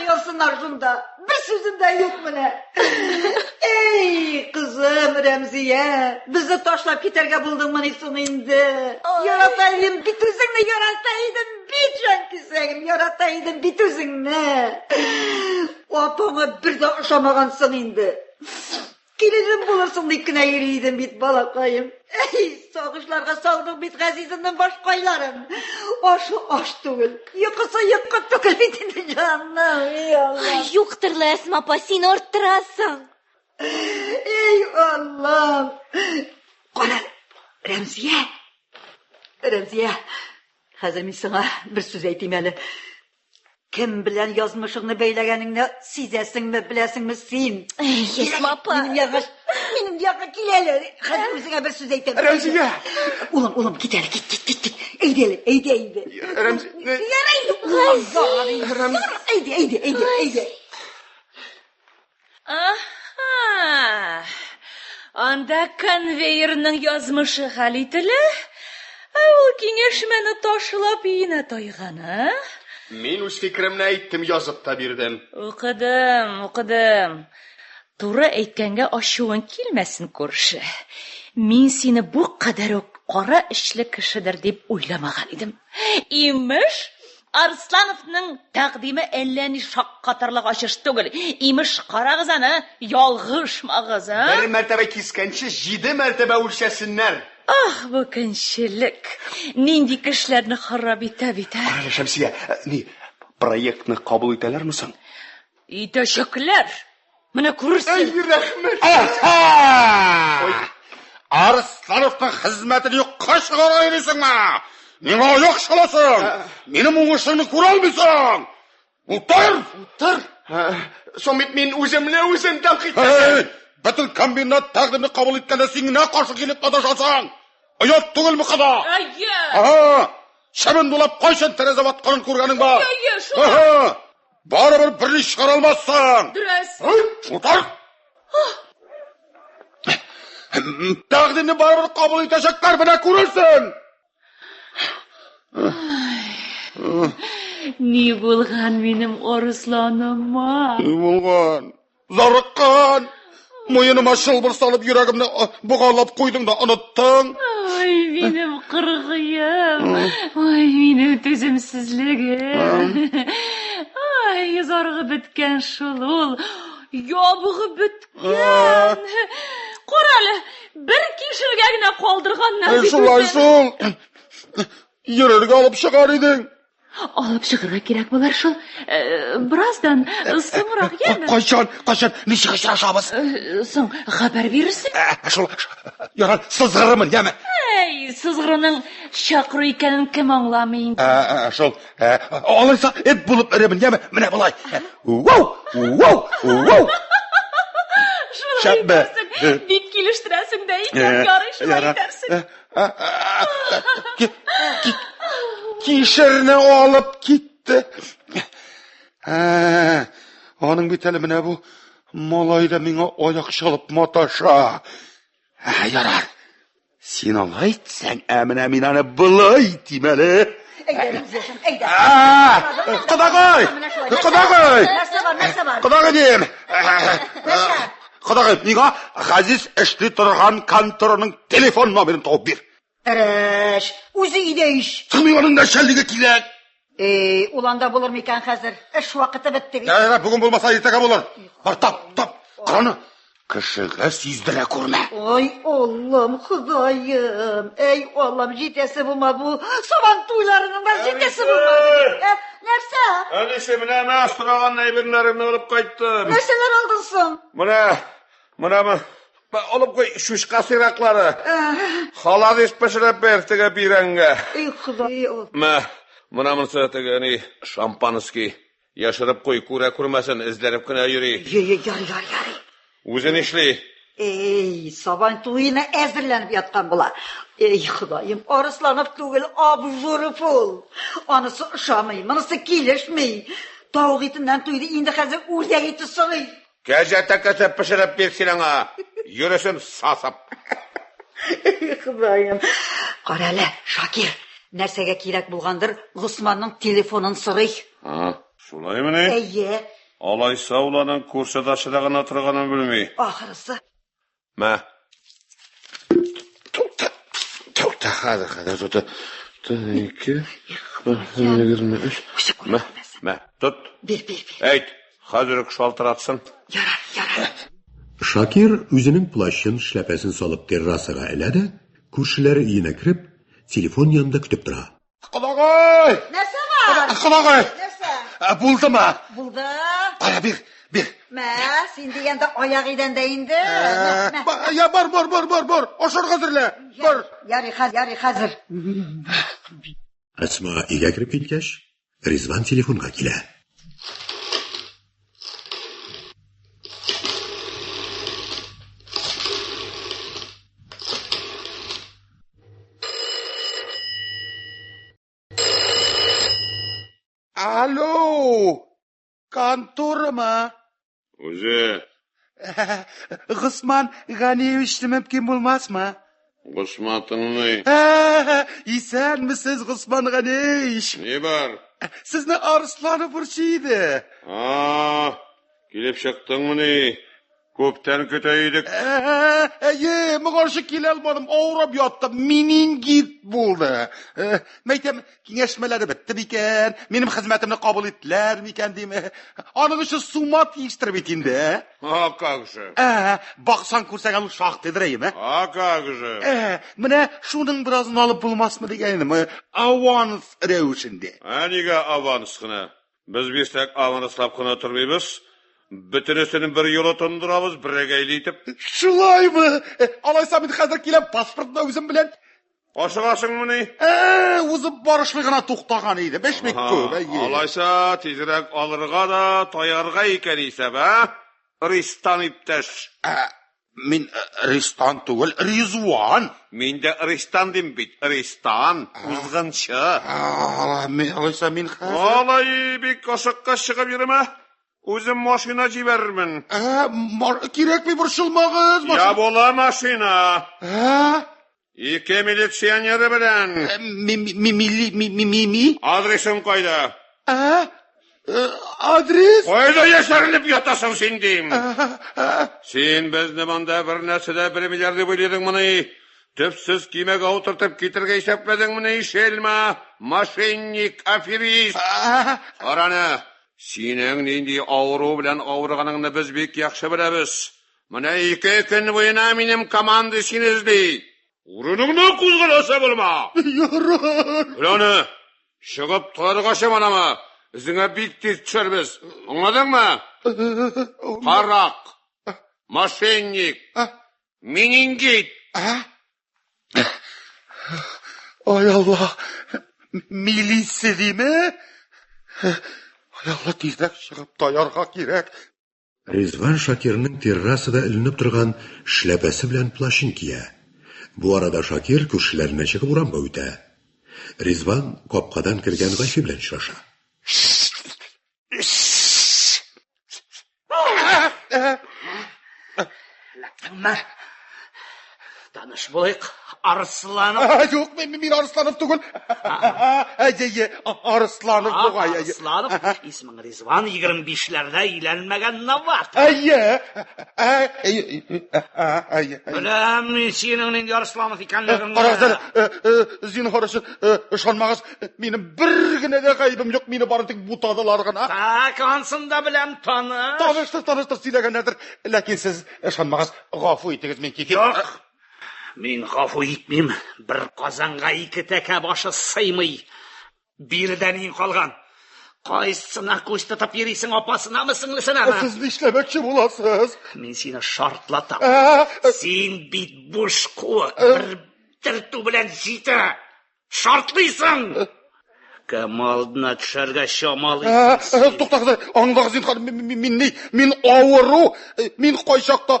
ярсыннар шунда. Бер сүзем дә юк менә. Эй, кызым, Рәмзия, бізді ташлап кетерге болдыңмын исің инде. Яратайым бит үзіңні, яратайым бит жан кисәгім, яратайым бит үзіңні. Апаңа бір де ұшамағансың инде. Келелім болырсың дейіп кінә ерейдім бит балақайым. Сағышларға салдың бит ғазизімнің башқайларын. Ашы аш түгіл, йықысы йыққы түгіл битінді жаным. Юқтырлы Әсма апа, сен орттырасың. Ey Allah'ım. Qara, Rəmziyə. Rəmziyə, hazır mən sana bir söz aytayım hələ. Kim bilen yazmışını beyləgəningni sizəsinmi, biləsingmi sen? Esma apa. Benim yağa kileli. Hazır özüne bir söz aytayım. Rəmziyə. Ulan git hele, git. Eydi. Rəmziyə. Yaraydı. Eydi. Aha. Анда конвейерның язмышы хәл ителә. Ул киңәш менә ташлап өенә тайганы. Мен үз фикеремне әйттем, язып та бирдем. Укыдым. Туры әйткәнгә ачуың килмәсен күрше. Мин сине бу кадәр үк кара эшле кешедер дип уйламаган идем. Имеш Арслановның тәкъдиме әллә ни шаккатырлык ачыш түгел. Имеш карагыз аны, ялгыш магыз, Бер мәртәбә кискәнче 7 мәртәбә үлчәсеннәр. Бу көнчелек. Нинди кешеләрне харап итә бит. Шәмсия, ни проектны кабул итәләрме соң? Итәчәкләр. Менә күрсен. Рәхмәт. Арслановның хезмәтен юкка чыгарга йөрисеңме? Миңа аяк шаласың. Минем уңышымны күрә алмыйсың. Утыр. Соң бит мин үзем тәнкыйть итәм. Бөтен комбинат тәкъдимне кабул иткәндә син генә каршы килеп катнашасың. Оят түгелме када? Шәмен булып кайчан тәрәзә ватканын күргәнең бар? Барыбер берни чыгара алмассың. Дөрес. Утыр. Тәкъдимне барыбер кабул итәчәкләр, менә күрерсең. Ни булган минем Арсланыма? Ни булган? Зарыккан. Муеныма шылбыр салып йөрәгемне бугалап куйдың да оныттың. Минем кыргыем. Минем түземсезлегем. Заргы беткән шул ул. Ябыгы беткән. Карале, бер кишергә генә калдырганнар бит. Шул. Йөрергә алып чыгар идең. Алып чыгарга кирәк булар шул. Бираздан соңрак яме. Кайчан, ничек очрашабыз? Соң хәбәр бирерсең. Шул. Ярар, сызгырымын, яме. Сызгырының чакыру икәнен кем аңламый инде. Шул. Алайса, эт булып эремин, яме. Менә булай. Шулай бик килештерәсең дә икән, ярый шулай итәрсең. Кишерне алып китте. Аның бит әле менә бу малай да миңа аяк чалып маташа. Ярар. Син алай итсәң, менә мин аны булай итим әле. Кодагый! Кодагый, миңа Газиз эшли торган конторның телефон номерын табып бир. Әрәш, үзі иде иш. Тыңлыйганың да шәлдеге киләк. Уланда булыр микән хәзер? Эш вакыты бетте бит. Бүген булмаса иртәгә булыр. Бар, тап. Караны. Кешегә сиздерә күрмә. Ой, Аллам, Худаем. Эй, Аллам, җитәсе булма бу. Сабан туйларының да җитәсе булмады. Нәрсә? Әлисе менә мәс торган әйберләремне алып кайттым. Нәрсәләр алдың соң? Менә алып кой шушка сыраклары. Халадис пешереп бер теге бирәнгә. Эй, Худай. Менә монысы теге шампанский яшырып куй, күрмәсен, эзләнеп кенә йөри. Ярый. Үзен эшли. Эй, сабан туена әзерләнеп яткан була. Эй, Худаем, Арсланов түгел, Абжуров ул. Анысы ошамый, монысы килешмей. Тауык итеннән туйды, инде хәзер үрдәк ите сыгый. Кәҗәтә пешереп бир син аңа. Йөресен сасып. Худаем. Кара әле, Шакир, нәрсәгә кирәк булгандыр, Госманның телефонын сорый. Шулаймыни? Әйе. Алайса уланың күршедашыда гына торганын белми. Ахырысы. Hadi tut. 2 23. Mə, tut. Bir. Ayt, hazır şaltıratsın. Yarar. Şakir üzünün plaşın şləpəsini salıb terrasaga elədi, күршілері үйіне кіріп, telefon yanında kütüp dura. Qulağay! Нәрсә var? Qulağay! Нәрсә? Buldu mu? Buldu. Qaya bir. Mə, sen degəndə ayaq idən də indi. Ya bar. Oşur hazırla. Bar. Yarı hazır. Asma үйге кіріп кеткеш, Rizvan telefonga келе. Alo. Kantor mu? Uzi. Gısman Ganiyevich mümkün bulmaz mı? Qısmatın ne? İsen misiniz Gısman Ganiyevich? Ne var? Sizni Arslanı burçuydu. Gelip çıktın mı ne? Köpten köteydik. Mıqarşı kele almadım. Ağrab yattım. Meningit buldu. Meytem kengeşmeleri bitti miken? Benim hizmetimni kabul ettiler miken deyim. Anı için sumat yiyiştirip etindi. Kakışı. Baksan kursan uşaq dedireyim. Kakışı. Mine şunun birazını alıp bulmaz mı degenim. Avans revşinde. Nige avansını? Biz bilsek avanslap kına oturmayız. Bütünesini bir yola tondurabız, bir egeyleytip. Şulay mı? Alaysa ben hazır kelem pasportla özüm bilen. Aşıqasın mı ne? Uzun barışlığına toxtağan idi. Beşmek köp. Alaysa tezirek alırga da tayarga iken ise be. Ristan ipteş. Min Ristan tuğul, Rizvan. Min de Ristan dim bit. Ristan. Uzgınçı. Alaysa min hazır. Alay bir kaşıkka çıkıp yürüme. Özüm maşina cibermin. Gerek mi burşulmağız? Ya bola maşina. 2 militsioner bilen. Mi? Adresin koyda. Adres? Koyda yaşarılıp yatasın sindim. Sen bizni banda bir nesede 1 milyardı bölüyordun bunu. Tüpsüz kime oturtup getirge hesapladın bunu şelma. Maşinnik, afirist. Aranı. Senin indi ağrı bilen ağrıganını biz bek yaxşı bilemiz. Mana 2 gün boyuna benim komandasınızdı. Urununu kuzgulasa bulma. Yarın. Ulanı, çıkıp turargaşım anama. Izine bek tez düşerbiz. Anladın mı? Parak, maşennik, meningit. Ay Allah. Milisi değil mi? Ay Allah tezrak çıkıp tayarga gerek. Rizvan Şakir'nin terrasada ilinip turgan şläpesi bilen plaşın kiye. Bu arada Şakir kürsülerine çıkıp uranma öte. Rizvan kopkadan kirgen gayfi bilen şaşa. Ömer, tanış bolayık. Arslanov. Yok, men Arslanov tugul. Arslanov bu ay. Arslanov, ismin Rizvan 25'lerde ilenmegen navat. Ölüm, senin indi Arslanov ikenligin. Arazlar, zinhar için ışanmağız. Benim bir güne de kaybım yok. Beni barıntık butadılargına. Kansın da bilem tanış. Tanıştır, silegen nedir. Lakin siz ışanmağız. Gafu etiniz men kefir. Yok. Men gafu etmeyim. Bir kazanğa 2 teke başı sıymay. Birden in kalgan. Kaysına koştutup yerisin apasına mı singlisine mi? Siz işlemekçi bulasınız. Men seni şartlatam. Sen bit boş kuvvet. Bir tırtı bilen jite. Şartlıysın. Kamaldına düşerge şamalıysan. Toktaqızı, anındağız inxan, min avuru, min koyşaqta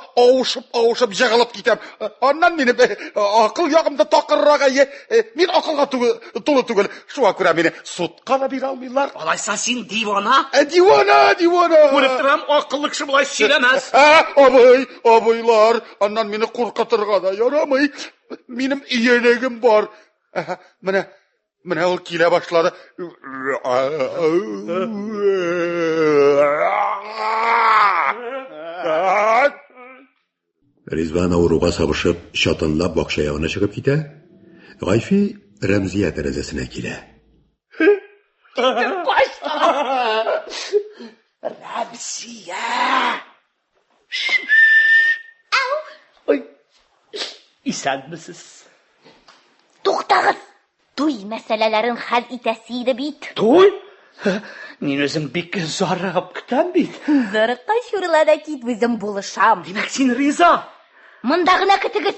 avuşup jağılıp gitem. Ondan meni akıl yağımda taqırrağa ye, min akılga tulu tugul. Şuğa küre meni sutqa da bir almıyorlar. Alaysa sen divana. Divana. Bulup duram, akıllıkşı bulay söylemez. Abaylar, ondan meni kurqatırga da yaramay. Benim iyelegim var. Mene ol kile başladı. Rizvan avruga sabışıp, şatınlap bakşa yağına çıkıp gide. Гайфи Рәмзия тәрәзәсенә килә. Рәмзия! Ой, исәнмесез? Туктагыз. Туй мәсьәләләрен хәл итәсе иде бит. Туй? Мин үзем бик зарыгып көтәм бит. Зарыкка чурыла да кит, үзем булышам. Димәк, син риза? Монда гына көтегез.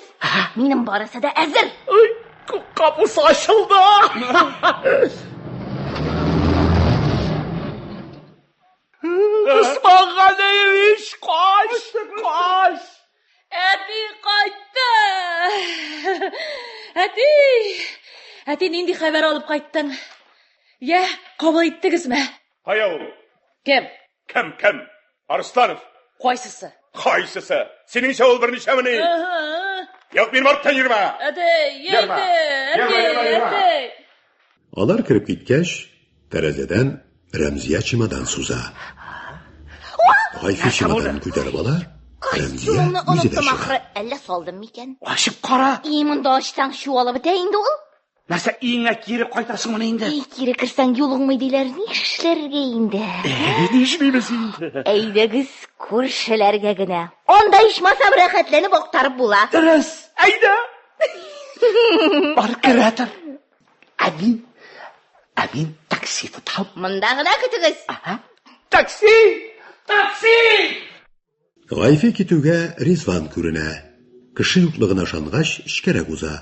Минем барысы да әзер. Ой, капусы ачылды. Исмәгыйлевич, кач! Әти кайтты! Әти, нинди хәбәр алып кайттың? Я, кабул иттегезме? Кая ул? Кем? Кем? Арсланов. Кайсысы? Кайсысы? Синеңчә ул берничәмени? Юк, мин барып йөрмә. Әти. Алар кирип киткәч, тәрәзәдән Рәмзия чемодан суза. Гайфи чемодан күтәреп ала. Рәмзия Шуны үзе дә оныттым чыга. ахры, әллә салдым микән? Ачып кара. Монда ачсаң чуалып бетә инде ул. Нәрсә, иңә кире кайтасың моны инде? Кире керсәң юлыңмый диләр, ни эшләргә инде? Нишлибез инде? Әйдәгез күршеләргә генә. Анда ичмасам рәхәтләнеп актарып була. Дөрес, әйдә. Бар керәтер. Әмин такси тотам. Монда гына көтегез. Такси! Гайфи китүгә Ризван күренә. Кеше юклыгына ышангач, эчкәрәк уза.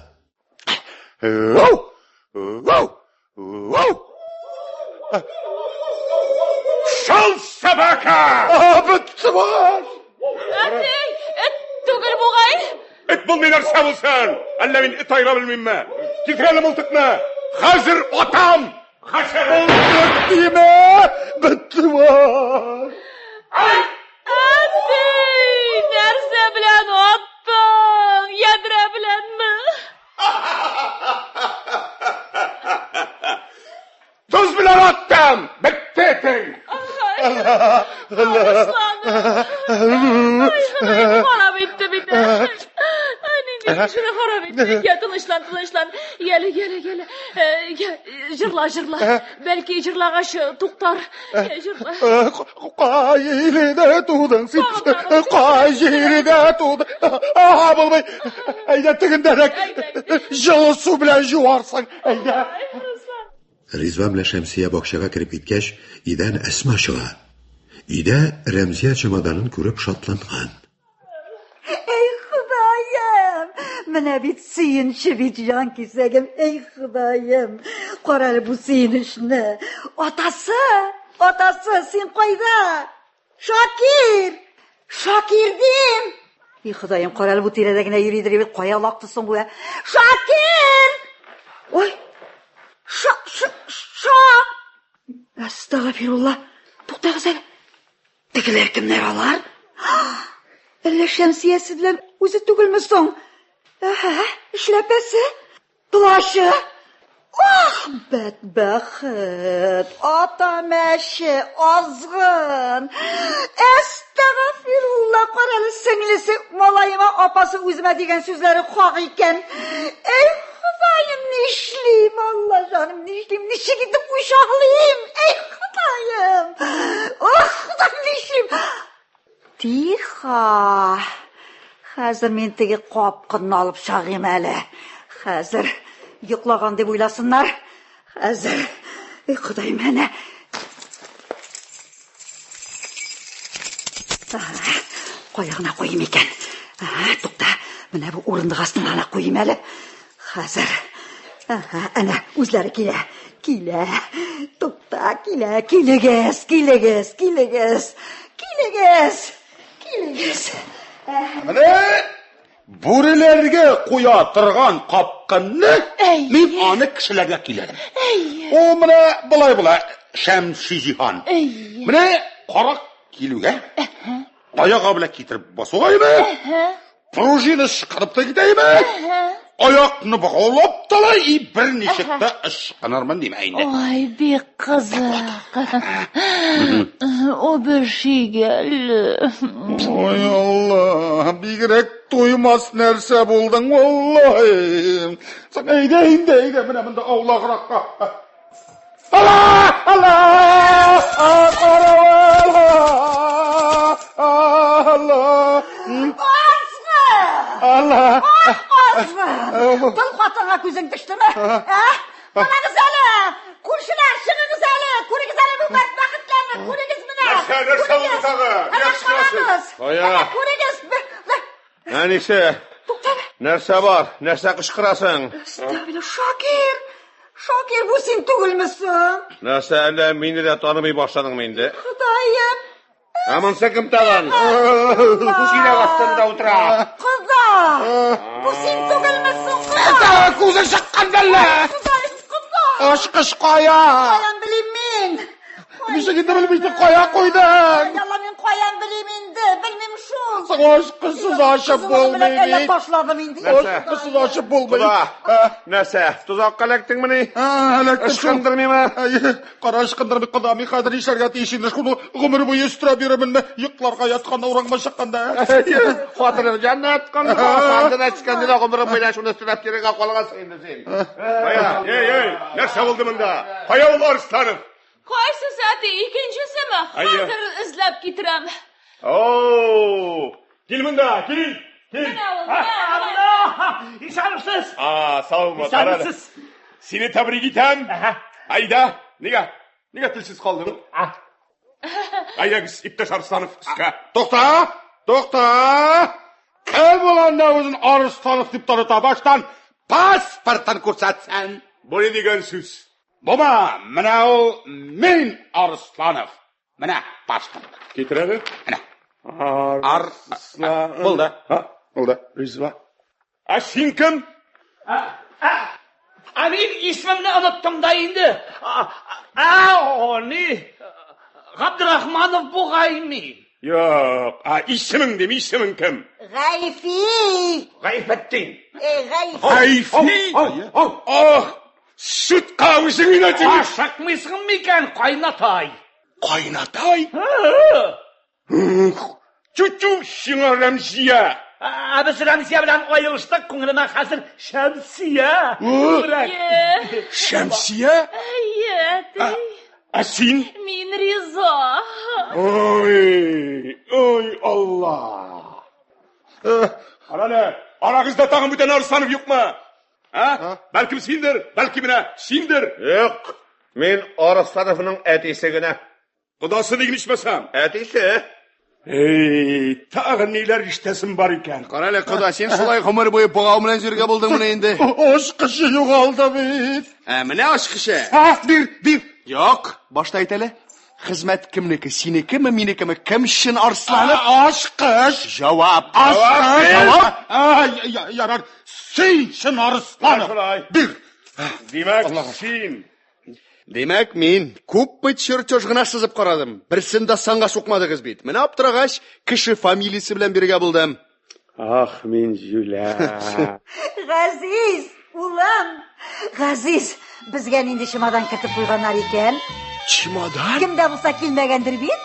Шал собака! Быттымаш! Әти, эт түгел бугай. Эт бул мин нәрсә булсын? Әллә мин эт айра белмимме? Китерәле мылтыкны. Хәзер атам! Быттымаш! Әти, нәрсә белән аттың? Ядрә беләнме? Туз белән аттым! Биттең! Харап итте бит. Шуны харап итте. Я тынычлан. Гәле. Җырла. Бәлки җырлагач туктар. Җырла. Кай җирдә тудың син? Кай җирдә тудың? Булмый. Әйдә тегендәрәк. Җылы су белән җуарсың. Әйдә. Ризван белән Шәмсия бакчага кирип киткәч, идән Әсма чыга. Өйдә Рәмзия чемоданын күреп шатланган. Ey Xudayım, менә бит сөенче бит җан кисәгем, ey Xudayым. Карале бу сөенечне. Атасы, син кайда? Шакирдин. Ey Xudayым, карале бу тирәдә генә йөридер бит, кая лактысың бу? Шакир! Ой. Астагфирулла. Туктагыз әле. Тегеләр кемнәр алар? Әллә Шәмсиясе белән үзе түгелме соң? Эшләпәсе, плашы. Бәдбәхет, атамәше, азгын. Астагфирулла, каралы сеңлесе, малайыма апасы үземә дигән сүзләре хак икән. Эй Xudayım, нишлим, Алла жаным, нишлим, ничек итеп ушаклыйм? Эй Xudayım. Xudayым, нишлим? Тихо. Хәзер мин теге капканы алып чыгыйм әле. Хәзер йоклаган дип уйласыннар. Хәзер. Эй Xudayым, әнә. Кая гына куйым икән? Тукта, менә бу урындык астына гына куйым әле. Хәзер. Әнә үзләре килә. Тукта, килегез. Менә бүреләргә куя торган капканны мин аны кешеләргә киләм. О, менә булай, Шәмси җиһан. Менә 40 килүгә. Аягы белән китереп басугаймы? Пружина шыкырып та китәйме? Аякны баглап талай берничек тә ышкынырмын димә инде. Ой, бик кызык. О бер шигәл. Ой Алла, бигрәк туймас нәрсе булдың, валлаһи. Сен әйдә, менә монда аулагракка. Тыл хатынга күзең төштеме? Карагыз әле, күршеләр, чыгыгыз әле, күрегез әле бу бәхетләрне, күрегез менә. Нәрсә булды тагы? Күрегез. Әнисе, нәрсә бар? Нәрсә кычкырасың? Шакир, бу син түгелмесең? Нәрсә, әллә мине дә танымый башладыңмы инде? Ходаем. Монсы кем тагын? Сирәк астында утыра. Кыза! Бу син түгелмесең, кыза? Күзе чыккан әллә? Ашкыш кая? Каян белим мин? Ничек инде белмисең, кая куйдың? Ялла, мин каян белим инде? Белмим шул. Ашкысыз ашып булмый бит. Башладым инде. Ашкысыз ашып булмый. Нәрсә, тузакка эләктеңме ни? Эләктем. Ышкындырмыймы? Кара ышкындырмый, кыда, мин хәзер ишәргә тиеш инде. Шуны гомер буе өстерә бирәменме? Йокларга ятканда, ураңга чыкканда. Хатırı cennet kanı sandın açkan dile gomurun bile şunu sürep yerine kalgasın indi sen. Kaya, нәрсе булды монда? Кая ул Арыстанов? Qaysi saati ikkinchisimi? Hozir izlab ketirəm. Кил монда, кил. İşarısız. Sağ olma. Seni tebrik etsem. Ayda, nega tilsiz kaldın? Ayda kız İptaş Arıstanov üstüne. To'xta! Kim bo'landa o'zini Arıstanov deb tanıta baştan pasportdan ko'rsatsan. Bu ne degan so'z? Baba, mana u men Arıstanov. Mana pasport. Getiradi? Mana. Arslan. Bo'ldi. Rizva. Sen kim? Amin ismimni unutdim da endi. Oni Abdurahmanov Bug'aymi. Yo'q, isming demi, isming kim? G'ayfi. G'ayfettin. G'ayfi. Süt kavuşun inatını. Aşakmısın miken kaynatay? Kaynatay? Çuçu şuna Remziye. Biz Remziye bilen ayrılıştık, konuğuna hazır Şemsiye. Şemsiye? Asin? Min Rizo. Oy Allah. Ana ne? Aranızda tağın bütün Arıstanov yok mu? Belki sindir, belki mine sindir. Yok. Men Arıstanov'un ətisəginə. Kudası digin içmesem. Ətisi? Tağın neler iştesin var iken. Qarale quda, sen şulay ömür boyu buğav bilan yurga bo'ldingmi endi? Oshqishi yo'qoldi bit. Mine oshqishi? Bir. Yo'q, boshda aytali. Xizmat kimniki? Senikimi, menikimi? Kim shin Arslanov? Oshqish. Javob. Javob. Yarar. Sen shin Arslanov. Bir. Demek sen. Demak, men ko'p chircho'shg'ina sizib qaradim. Birsida sanga so'qmadingiz bit. Mana Abdurag'ash kishi familiyasi bilan birga bo'ldim. Men Jula. G'aziz, ulam. G'aziz, bizga endi shimadan kirib qo'yganlar ekan. Shimadan? Kimda bo'lsa kelmagandir bit?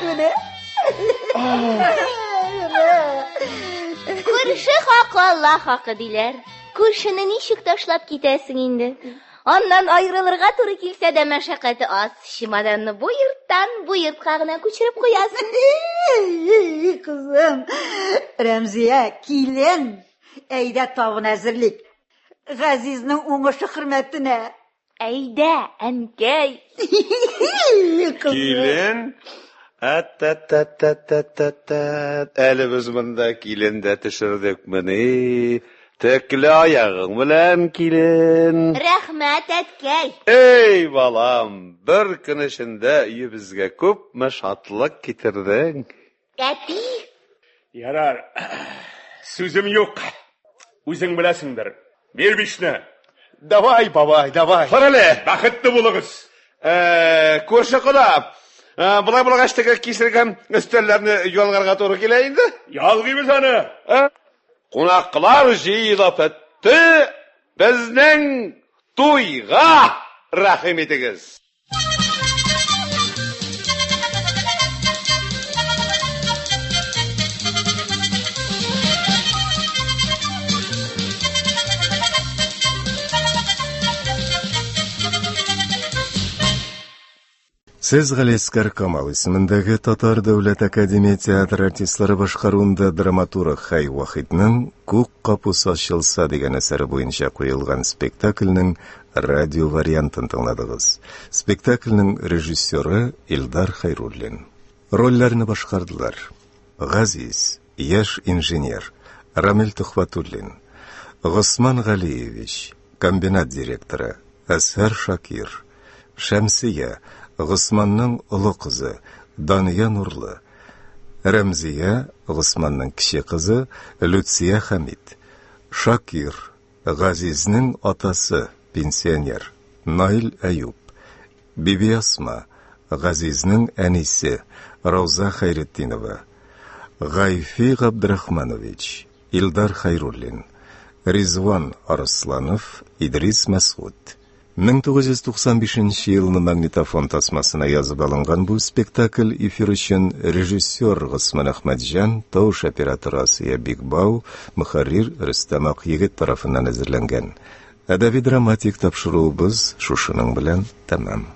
Mana. Күрше хакы Алла хакы диләр. Күршене ничек ташлап китәсең инде? Аннан аерылырга туры килсә дә мәшәкате аз. Чемоданны бу йорттан бу йортка гына күчереп куясың. Кызым, Рәмзия, килен, әйдә табын әзерлик. Газизның уңышы хөрмәтенә. Әйдә, әнкәй. Килен? Әлі біз мұнда килендә төшердекмени? Тәкле аяғың белән килен. Рәхмәт, әткәй. Эй, балам, бір көн ішінде үйебізге күп шатлык китердең. Әти. Ярар, сүзім yok. Үзең беләсеңдер. Бер бишне. Давай, бабай, давай. Қарале. Бақытты булыгыз. Көрші құда, бұлай аштыға кесірген үстеллеріні ялғарға торы келе енді? Ялғымыз аны. Қонақлар жиылып өтті, біздің тойға рахим етіңіз. Сез Галиаскар Камал исемендәге Татар дәүләт академия театр артистлары башкаруында драматург Хай Вахитның «Күк капусы ачылса» дигән әсәре буенча куелган спектакльнең радио вариантын тыңладыгыз. Спектакльнең режиссеры Илдар Хайруллин. Рольләрне башкардылар: Газиз, яшь инженер; Рамил Тухватуллин; Госман Галиевич, комбинат директоры; Әсәр Шакир; Шәмсия, Госманның олы кызы, Дания Нурлы; Рәмзия, Госманның кече кызы, Люция Хамид; Шакир, Газизнең атасы, пенсионер, Наил Әюп; Биби Асма, Газизнең әнисе, Рауза Хайретдинова; Гайфи Габдрахманович, Илдар Хайруллин; Ризван Арсланов, Идрис Мәсгуд. 1995 елның магнитофон тасмасына язып алынган бу спектакль эфир өчен режиссер Госман Әхмәтҗан, тавыш операторы Асия Бигбау, мөхәррир Рөстәм Акъегет тарафыннан әзерләнгән. Әдәби драматик тапшыруыбыз шушының белән тәмам.